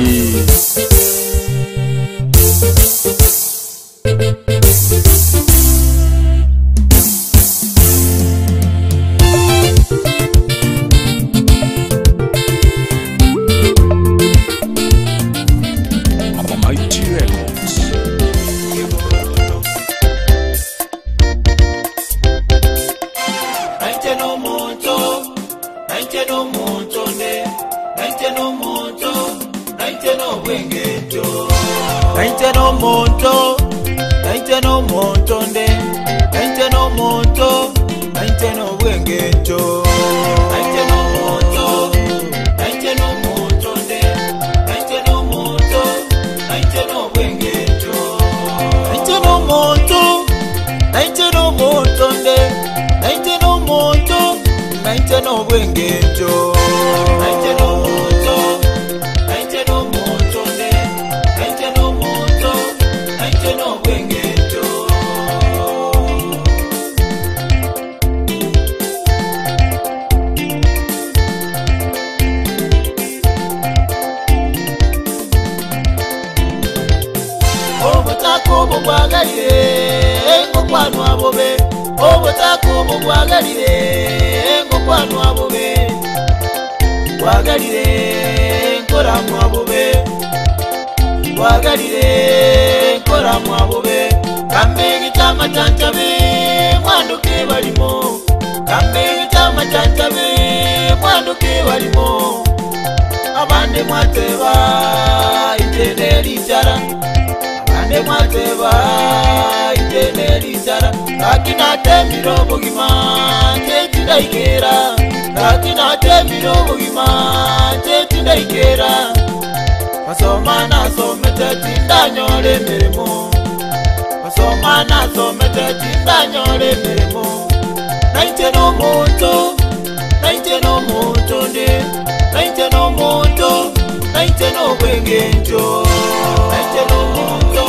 Abande mwateba iteneri chara kakina temiro bugima tetindaikera kakina temiro bugima tetindaikera basoma na somete tindanyore mirimo basoma na somete tindanyore mirimo naite no moto nde naite no moto naite no bwengenjo naite no moto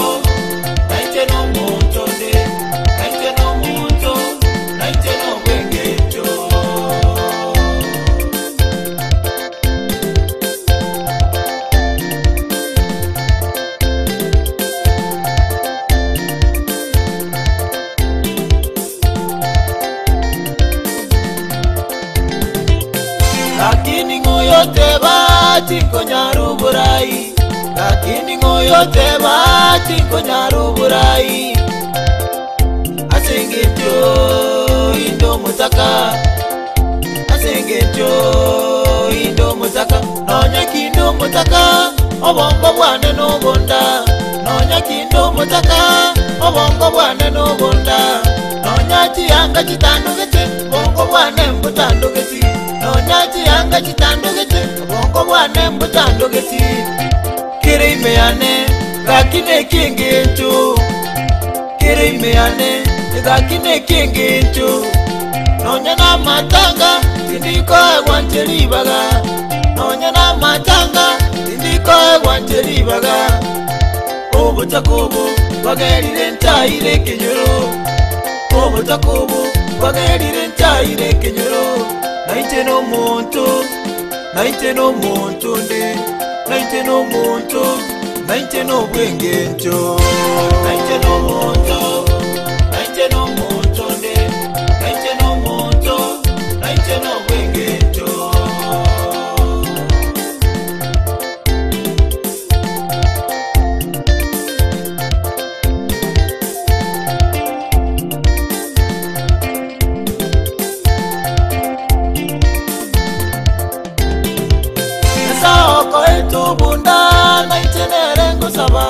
naite no moto nde naite no moto naite no bwengenjo lakini ngoyote bati konyaruburai lakini ngoyote bati konyaru burai asengejo indo mutaka asengejo indo mutaka nonya kindo mutaka obongo bwane no bonda nonya kindo mutaka obongo bwane no bonda nonya chianga chitandugete bongo bwane mbutandugeti nonya chianga chitandugete bongo bwane mbutandugeti kire imeyane gakine kingecho kire imeyane gakine kingecho nonya na matanga tindiko egwanjelibaga nonya na matanga tindiko egwanjelibaga obutakobo bagerire ntaire kenyoro obutakobo bagerire ntaire kenyoro naite no muntu nde naite no muntu naite no bwengencho naite no muntu naite no muntu nde naite no muntu naite no bwengencho Saoko etu bunda naitenere ngusaba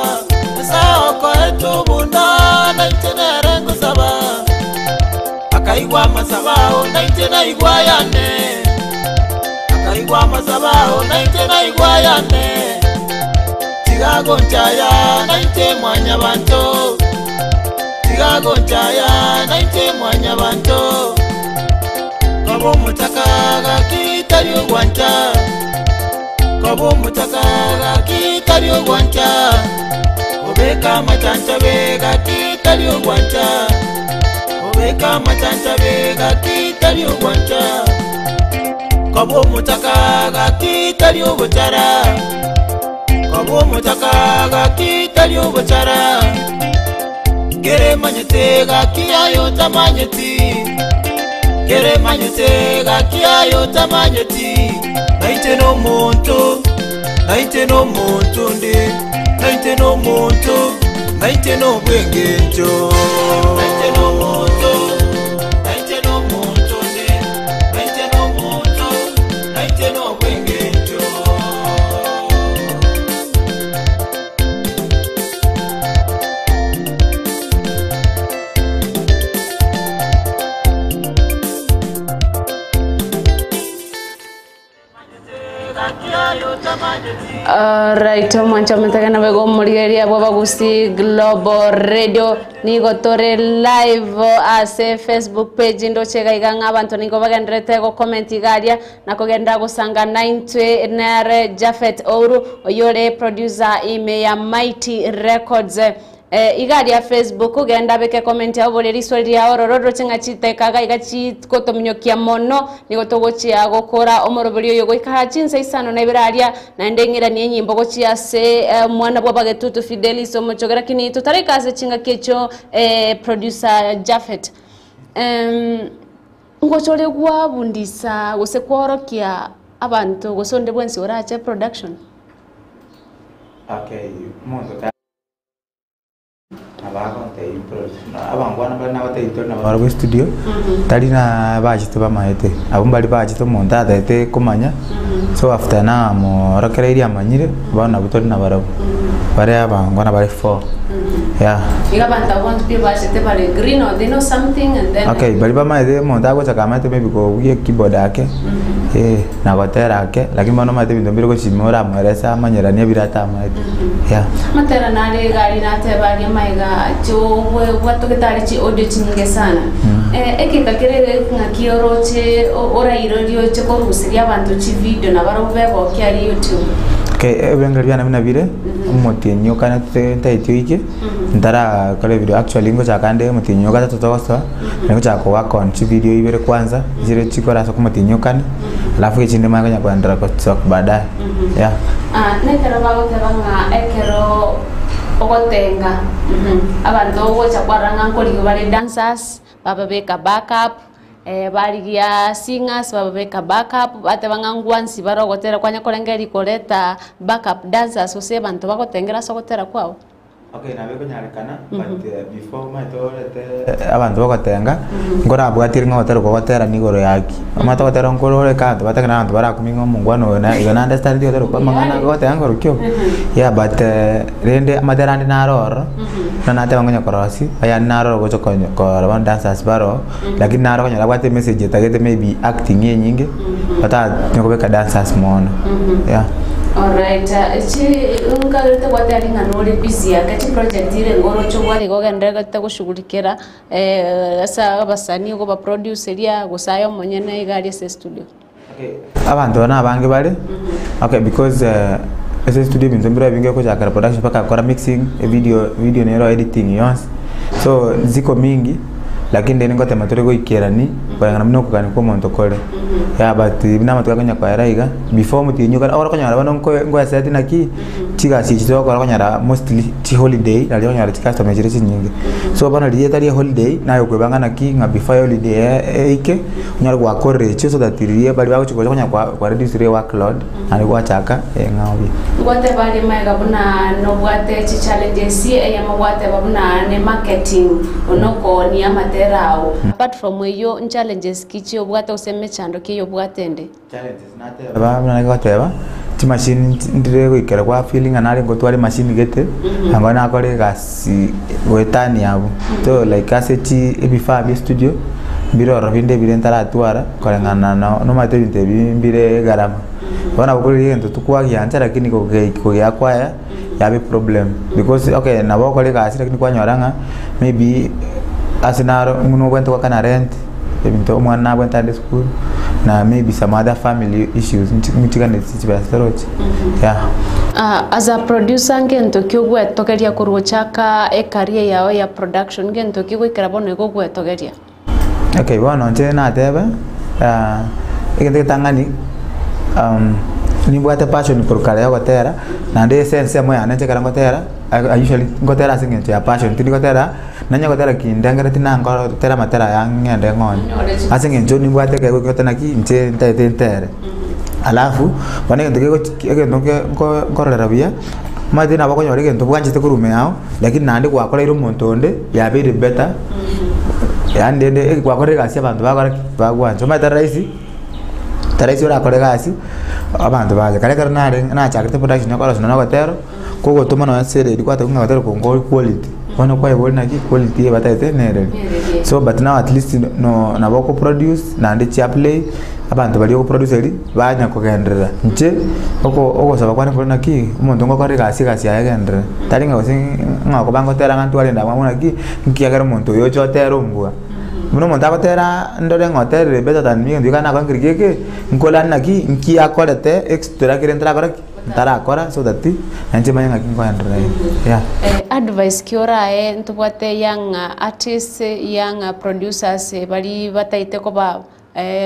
Saoko etu bunda naitenere ngusaba Akaigwa masabao naitena igwayane Akaigwa masabao naitena igwayane Tigago nchaya naite mwanya banto Tigago nchaya naite mwanya banto Kabo mutaka gakitari ugwanta Kabo mutaka gakitari ugwanta Obeka machancha bega kitari ugwanta Obeka machancha bega kitari ugwanta Kabo mutaka gakitari ugwantara Kabo mutaka gakitari ugwantara Gere manyete gakiayo tamanyeti Gere manyete gakiayo tamanyeti Naite no muntu nde Naite no muntu naite no bwengenjo Naite no muntu naite no muntu nde Naite no muntu naite no bwengenjo Right, mwancha mtakana wego murigeria bwabagusi Global Radio nigotore live ase Facebook page ndo chega iganga abantu ningo bagendrete go comment igaria na kugenda gusanga 90 nare Japhet Ouru oyore producer ime ya Mighty Records igari ya Facebook ugenda beke comment ya bole risori ya ororo chenga chitekaga igachi kotomnyokia mono nigotogochia gukora omorobiri yo goikara chinsa isano na ibiraria na ndengira ni nyimbo gochia se mwana bwa bagetutu Fidelis omochogera kini tutareka se chinga kecho producer Japhet ngochole gwa bundisa gose kworokia abantu gosonde bwensi orache production. Okay, mondo abangwana bali nabatayito nabarwe studio tali na bajito bamaete abumbali bajito monda date kumanya so after na mo rakereria amanyire bana butoni na barabo bare abangwana bali 4 yeah igabanta want people bajite bali green or they know something and then okay bali bamaete monda go chakamate maybe go uye keyboard yake na gotera yake lakini bana maete bindo mbiro go chimora mweresa amanyerania birata amaete yeah matera nale gari na tebali maiga cho watu ketari chi audio chinge sana eke kakere ngakioroche ora irorio che korusiria abantu chi video na baro bego kyari YouTube okay bengaria na binabire mutinyo kana taitio ike ndara kale video actually ngo chakande mutinyo kata totosa ngo chako wako on chi video ibere kwanza zire chikora so mutinyo kana alafu kichinde manga kwa ndara kwa baadaye yeah nekero bago tebanga ekero ogotenga abantu ogocha kwaranga nkoli bali dancers baba beka backup barigia singers babeka backup ate bangangwansi barogotera kwanya korengeri koreta backup dancers ose bantu bagotengera sogotera kwao. Okay, nawe kunyarekana but before abantu bagotenga ngora bwatiri ngotera kogotera nigoro yaki amata gotera ngorore kantu batakana abantu barakuminga mungwano na igana understand dio kwa mangana gotenga ngoro kyo yeah but rende amatera ndi naroro na nate bangonya korosi aya naroro gocho ko rawan dancers baro lakini naroro kanya bwate message tagete maybe acting nyingi bata nyokobeka dancers mono yeah. Alright, ungalete gwate nganuri busy akati project ile ngoro chobwali gogendera gate gushugulikira asa abasani go ba producer ya gusayo monyene igari se studio. Okay. Abantu bana bange bale. Okay, because ese studio binzombira binge ko chakara production paka kora mixing video nero editing yons. So ziko mingi lakini ndeni ngote matore go ikerani kwa ngamino ko kan ko monto kole ya but bina matu kanya kwa raiga before muti nyuka ora kanya bana ngo asati naki chiga si chito ko kanya mostly chi holiday ali kanya ra chika customer jirisi nyingi so bana liye tari holiday nayo ko banga naki nga before holiday ike nyar kwa kore so that liye bali ba chiko kanya kwa reduce workload ani kwa chaka ngawi ngote bali maiga buna no bwate chi challenges ya mabwate babuna ne marketing onoko ni amate apart from yo challenges kichi obwate useme chando kiyo bwatende challenges nate bana ngoteba ti machine ndire go ikera kwa feeling anali ngotwari machine gete angona akore gasi wetani yabo so like aseti ebifa bi studio biro robinde birentara atwara korengana no mate binte bimbire garama bana bukuri ngento tukwa gyanza lakini ko yakwaya yabe problem because okay nabo kole gasi lakini kwa nyoranga maybe asinaro muno kwento kana rent ebinto omwana kwenta de school na maybe some other family issues mitigane tsibastroch yeah as a producer ngento kyogwe tokeria kuruchaka career yao ya production ngento kigwikira bono igogwe tokeria okay bono nje na tebe igende tangani ni bwate passion por kare gotera na de sense moya nje kara gotera usually gotera singe ya passion tini gotera nanya gotera kindangere tinango tera matera yangende ngon asinge njoni bwate ke gotena ki nje ntere alafu bane ngeke korera bia madi na bakonyo rege ndo bwanje te kurume yao lakini nandi kwa kola iro montonde ya be better yande kwa korega sia bantu bakora bagwanzo matera raisi taraisi ora korega asi abantu baje kare kare na chakete production yakora sona gotero kogo tuma no sere di kwata kunga gotero ko quality wono kwa yebo na quality bataite nere so but now at least no na boko produce na ndi cha play abantu bali ko producer banya ko gendera nje oko saba kwana ko naki umuntu ngo kare kasi ya gendera tari ngo ngako bango tera ngantu ale ndamwa naki nkiagara umuntu yo chotero mbwa muno monta batera ndore ngotere better than me ndikana kwa ngirigeke nkola naki nki akolete extra kirentra kora tara kora so that anje manya ngaki kwa ndra yeah advice kiora ntubwate young artists young producers bali bataite ko ba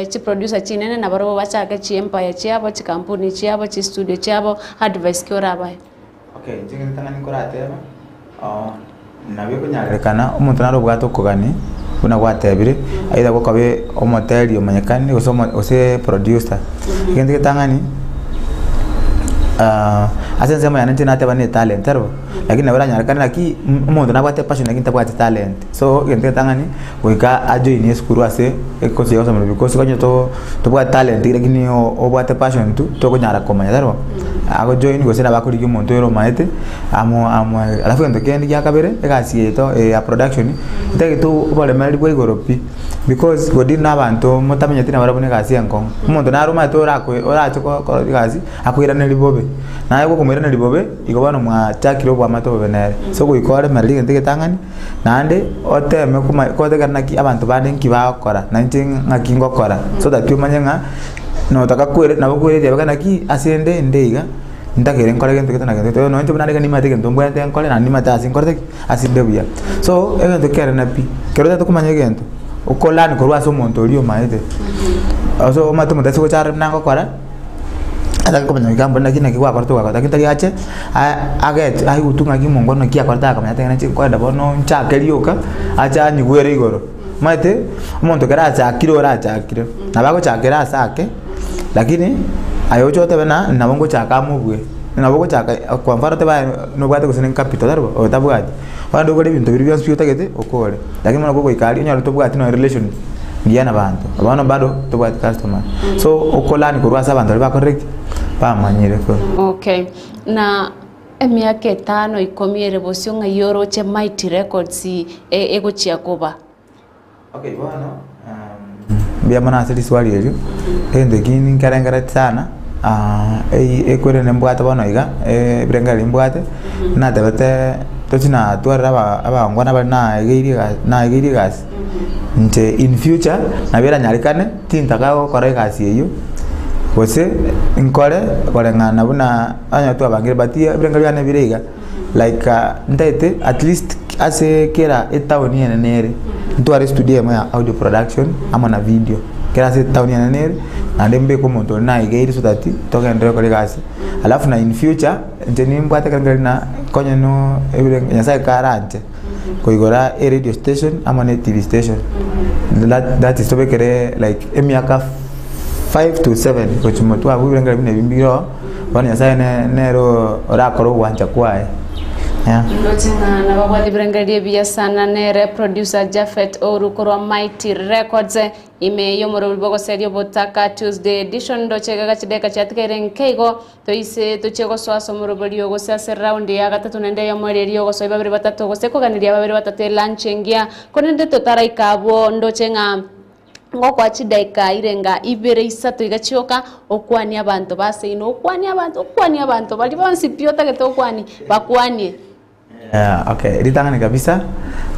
chi producer chinene na baro bachaka chi empire chiabo chi company chiabo chi studio chiabo advice kiora ba okay jinga tangani kora tema nabe kunyarekana umuntu naro bwato kogani una gwatebire aida ko kabe omoteli omanyakani ose producer ngende tangani asense mo yanante nate bane talent ero lakini nabara nyarekana ki umuntu nabwate passion lakini tabwate talent so ngende tangani wika ajoin eskuru ase ekosi yosa mo because kanyo to bwa talent lakini obwate passion to ko nyara komanya ero ago join go sena bakuri ki umuntu ero maete amo alafu ngende kendi yakabere ekasi eto ya production itake to bole mali bwo igoropi because godi nabantu mutamenya tina barabone kasi yankong umuntu naruma to ora ko kasi akwira ne libobe na yako kumira ne libobe igobano mwa chakiro bwa mato benere so go ikore mali ngende tangani nande oteme kuma ko de kana ki abantu bande nkiba kora nanti ngakingo kora so that you manyanga no takakwere na bokwere de kana ki asende ndeiga ndakere nkore ngende kitana ngende no nje bunande ni mate ngendo mbwa nte nkore na ni mate asinkore asinde buya so ngende kere na pi kero to kumanye ngendo ukolani korwa so monto lio maete also mato mutasi ko char nango kora ada ko banyo gambo na kina kiwa korto kwa takitari ache aget ai utunga kimongo no kia korta kama yatena chi kwa dabono ncha kelioka acha nyigwere igoro maite umuntu keracha akiro racha akiro nabako chakera sake lakini ayo chote bena nabongo chaka mubwe nabongo chaka kwa mfano te ba no bwate kusene capital darbo o tabwati wando gole bintu biri byansi yotagete okore lakini mwana bwo ikali nyalo tobwati no relation ndiana bantu abana bado tobwati customer so okolani kurwasa abantu ba correct pa manyire ko okay na emiaka 5 ikomiere bosio nga yoroche Mighty Records ego chiakoba okay bwana bia mana asili swali hili ende kini karengara sana ekwere nembwata bwana iga brenga limbwate na tabate tochina twara aba ngwana bali na egiri gas nte in future na bera nyalikane tintaka kora gasi eyo bose inkore barengana buna anya tu abangire batia brenga byane birega like ndaite at least ase kera etawoni ene nere ntware studio ya audio production ama na video kera ase etawoni ene nere na ndembe ko monto na igeri so that tokende ko legasi alafu na in future njeni mbwate kangari na konye no ebrenga nyasa karante ko igora a radio station ama na TV station that is to be kere like emiaka 5 to 7 which motu abu brenga bine bimbiro bana nyasa nero orakoro wanja kwae yeah notinga na babwa brenga bia sana nere producer Japhet Ouru korwa Mighty Records ime yomoro bogo serio botaka Tuesday edition do chega gachideka chatkeren keigo to ise to chego swaso moro bolio go sase round ya gatatu nende ya mwererio go so babiri batatu go seko ganiria babiri batatu lanchengia konende to taraikabo ndo chenga ngoko achidaika irenga ibere isato igachioka okwani abantu base ino okwani abantu bali bansi piota geto okwani bakwani okay ritangani kabisa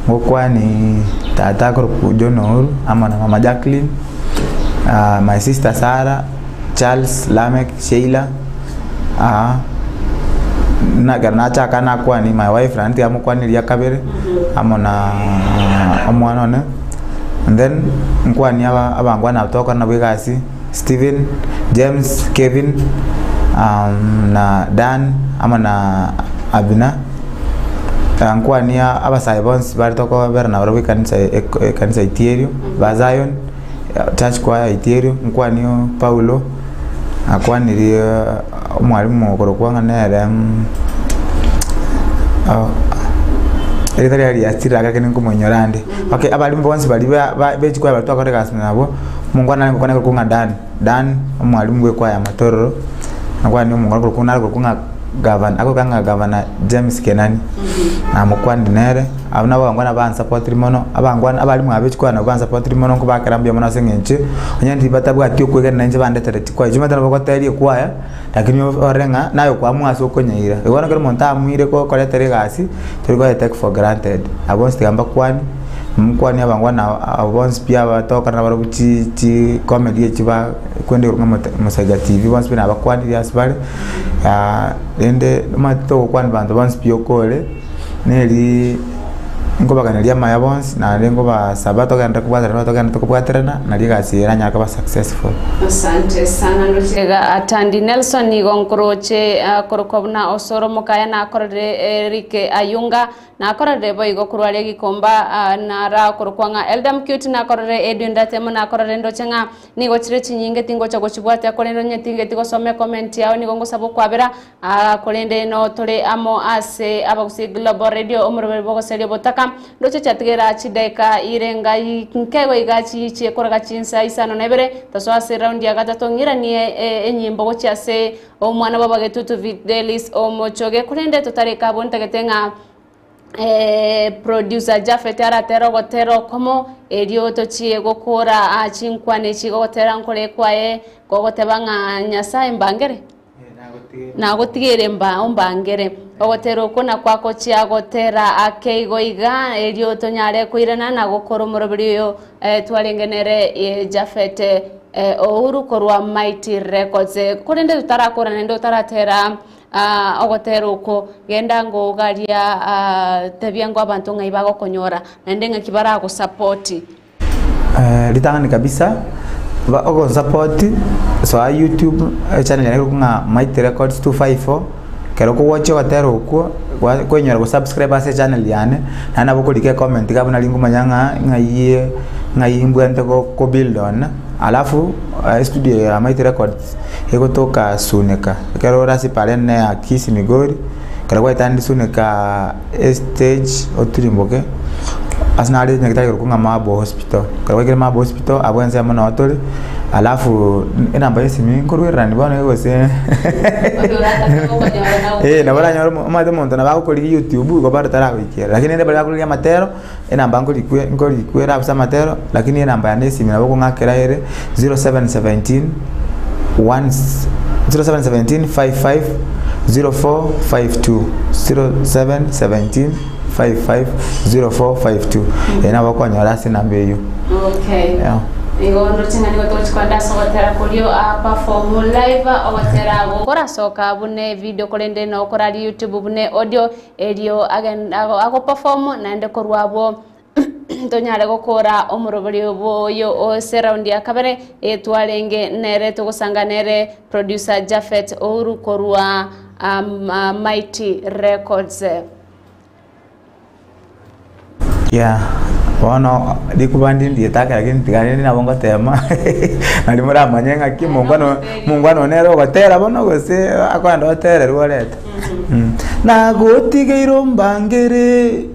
ngokwani tata ko John Ouru ama na mama Jacqueline my sister Sarah Charles Lamek Sheila na garnacha kana kwani my wife ranti amukwani ya kabere ama na omwana ne and then nkwani abangwana atoka na bwegasi Steven James Kevin na Dan ama na Abina nkwani aba Saibons bari toko berna bari kanisa Iterio Bazion church kwa Iterio nkwani Paulo akwani ri mwalimu korokwanga nere Eritari ya stira kakene kumonyorande okay abali mbonsi bali bechikwa bali twakore kasina nabo mungwana ngokona kunga Dan mwalimu we kwa ya Matororo nakwani mungwana kunga governor ako kanga governor James Kenani na mukwandi nere abana bangwana ban support rimono abangwana abali mwabechikwa na ban support rimono ko bakarambya mona sengenche onyandi batabwa tyo kwegana nje bandetere tikwa juma tano bakoteri kwaya lakini orenga nayo kwa mwaso okonyaira ebona kero monta amwire ko koletere gasi turi ko take for granted abonsti gamba kwani mkwani abangwana abonsi pia batoka na baruchi comedy echiba kwende urunga Musaiga TV bonsi bina abakwani yasbale ende mato kwani bantu bonsi pia okole neri ngoba kanalia maya bonsi na lengo ba sabato kanda kubwaterana na liga sira nyaka ba successful. Asante sana ndochega atandi Nelson Nigonkroche korokobna osoro mokaya na korode Erike Ayunga na korode boigo kurwale gikomba na ra korokwanga Eldam Cute na korode Edwin Datemo na korode ndochenga nigochire chinyinge tingo cha gochibwate akolendo nyetinge tigo some comment yao nigongo sabo kwabera akolende no tole amo ase abagusi Global Radio omurebe bogo serio botaka ndoche chatigera chideka irenga nkego igachi chiekora gachinsa isano nebere taso ase round ya gatatu ngiranie enyimbo gochase omwana baba getutu Videlis omochoge kulende totareka bonta getenga producer Japhet aratero gotero komo erio tochie gokora achinkwane chigotera nkole kwae gogotebanga nyasaye mbangere na gotigere mbangere ogotero kona kwako chia gotera akeigoiga erio tonyare kuirana na gokoro morobiri yo twarengenere Japhet Ouru korwa Mighty Records kurende tutarakora nendo taratera ogotero ko genda ngo garia tebiango abantu ngaiba gokonyora ndenga kibara go support litangani kabisa ogo support so YouTube channel yangu kunga Mighty Records 254 kero ko watch ogotero ko kwenyora go subscribe ase channel yane nana bokolike comment kabuna lingu manyanga ngayimbwente ko build on alafu studio ya Mighty Records ikotoka suneka kero rasi pale ne akisi Migori kala itandi suneka stage oturimboke asnali nyakita kunga Mabo Hospital kala kile Mabo Hospital abwenza mwana watole alafu inamba yesimi nkorwerani bwana yose na bala nyoro mate monto na bako kuli YouTube ko bara tara wikera lakini ende bala kuli matero inamba ngoli rapa matero lakini inamba yanesimi na bako ngakera ere 0717 55 0452 0717 550452 ena bako nyora sinambe yo. Okay. Yeah. Igondo tinga ni goto chikwanda so watera kulio perform live watera gukora soka bune video kolende no kora YouTube bune audio elio ago perform na ende korwabo tonyare gukora omurobori boyo o surround ya kabere etwarenge nere tugusanga nere producer Japhet Ouru korwa Mighty Records. Yeah. Bono dikubandi ndiyetaka lakini tiganeni nabongo tema nalimura manyenga ki mungwano nero gotera bono gose akwanda otera rwoleta na gotige irombangere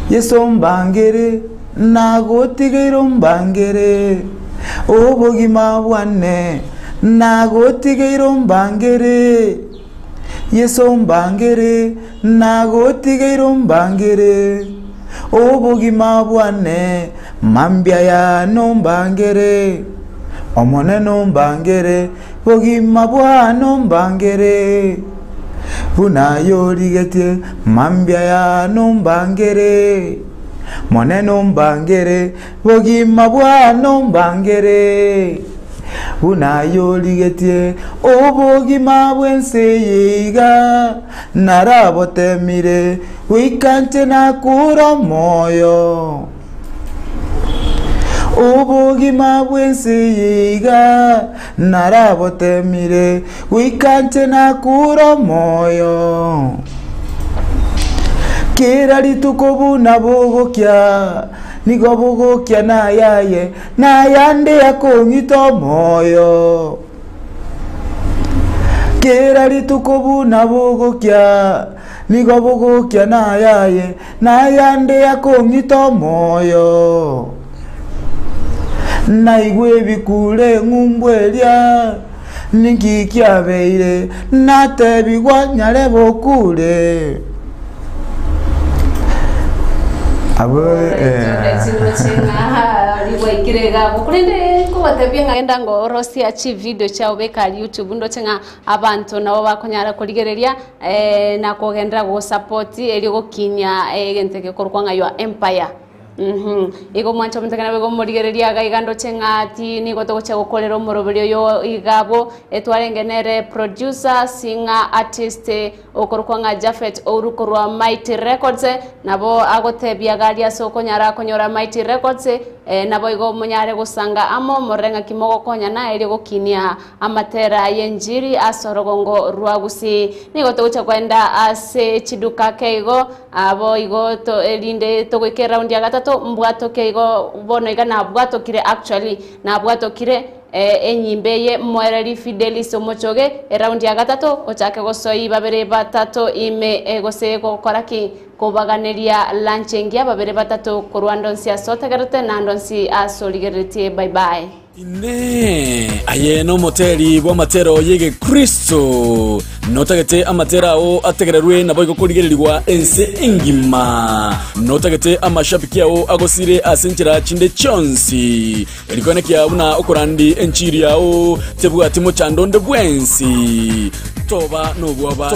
yeso mbangere na gotige irombangere obogima bwane na gotige irombangere yeso mbangere na gotige irombangere obugima bwane mambya ya nombangere omone nombangere bugima bwa nombangere bunayo ligete mambya ya nombangere mone nombangere bugima bwa nombangere bunayo ligete obugima bwenseyiga narabotemire wikante nakura moyo obugima bwenseyiga narabotemire wikante nakura moyo kera litukobuna bogokya nigo bogokya nayaye nayande yakongito moyo kera litukobuna bogokya nigo bogokya nayaye nayande yakongito moyo naigwe bikule ngumbwelia nikikyabeire natebigwa nyale bokule abo liwaikirega bukulinde ko batebye ngenda ngo rosi achieve video cha ubeka YouTube ndo tenga abantu nabo bakonyara kuligereria na kogendera go support eri go kinya genteke korwa ngayo empire ego mwancho mtakana bego murigereria gaigando chengati ni goto gocha gukorera umurobiri yo igabo etwarengenere producer singer artist okorwa nga Japhet Ouru korwa Mighty Records nabo agotebia galia soko nyara konyora Mighty Records nabo igo munyare gusanga amo morenga kimogo konya na eri gokinia amatera yenjiri asorogongo rwagusi ni goto gocha kwenda ase chiduka keigo abo igo to elinde to gwikera round ya gatatu mbwato keigo bono iga na bwato kire actually na bwato kire enyimbeye mwereri Fidelis omochoge round ya gatatu ochake gosoi babere batatu ime egose gokoraki kubaganiria lanchingi babere batatu kurwandonsi asotegerete na ndonsi asoligerete bye bye ine ayeno moteri bwa matero yege Kristo notagete amatera o ategererwe nabo igokurigerirwa ense engima notagete amashabiki yao agosire asenjera chinde chonsi erikonekia buna okorandi enchiri yao tebwati mo chandonde bwensi toba nobwaba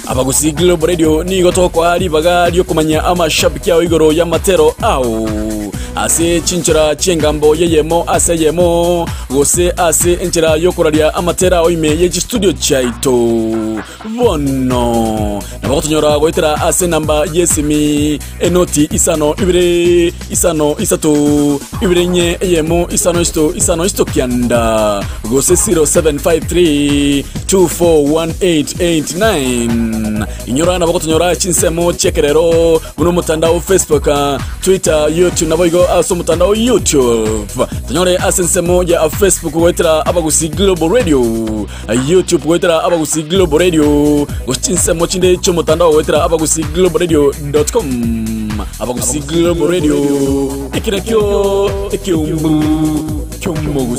abagusi Global Radio ni gotoko ali baga lyo kumanya amashabiki yao igoro ya matero au ase chinchira chengambo yeyemo ase yemo gose ase enchira yokoraria amatera oime ye studio chaito bono nabagotonyora goitera ase namba yesimi enoti isano ibire isano isato ibirenye yemo isano isto kianda gose 0753 241889 inyora nabagotonyora chinsemo chekerero buno mutandao Facebook, Twitter, YouTube naboigo aso mutandao YouTube tanyore asensemo ya Facebook goitera abagusi Global Radio, YouTube goitera abagusi Global Radio, gochinsemo chinde cho mutandao goitera abagusi globalradio.com abagusi Global Radio ikirakyo ekiumbu kyomogu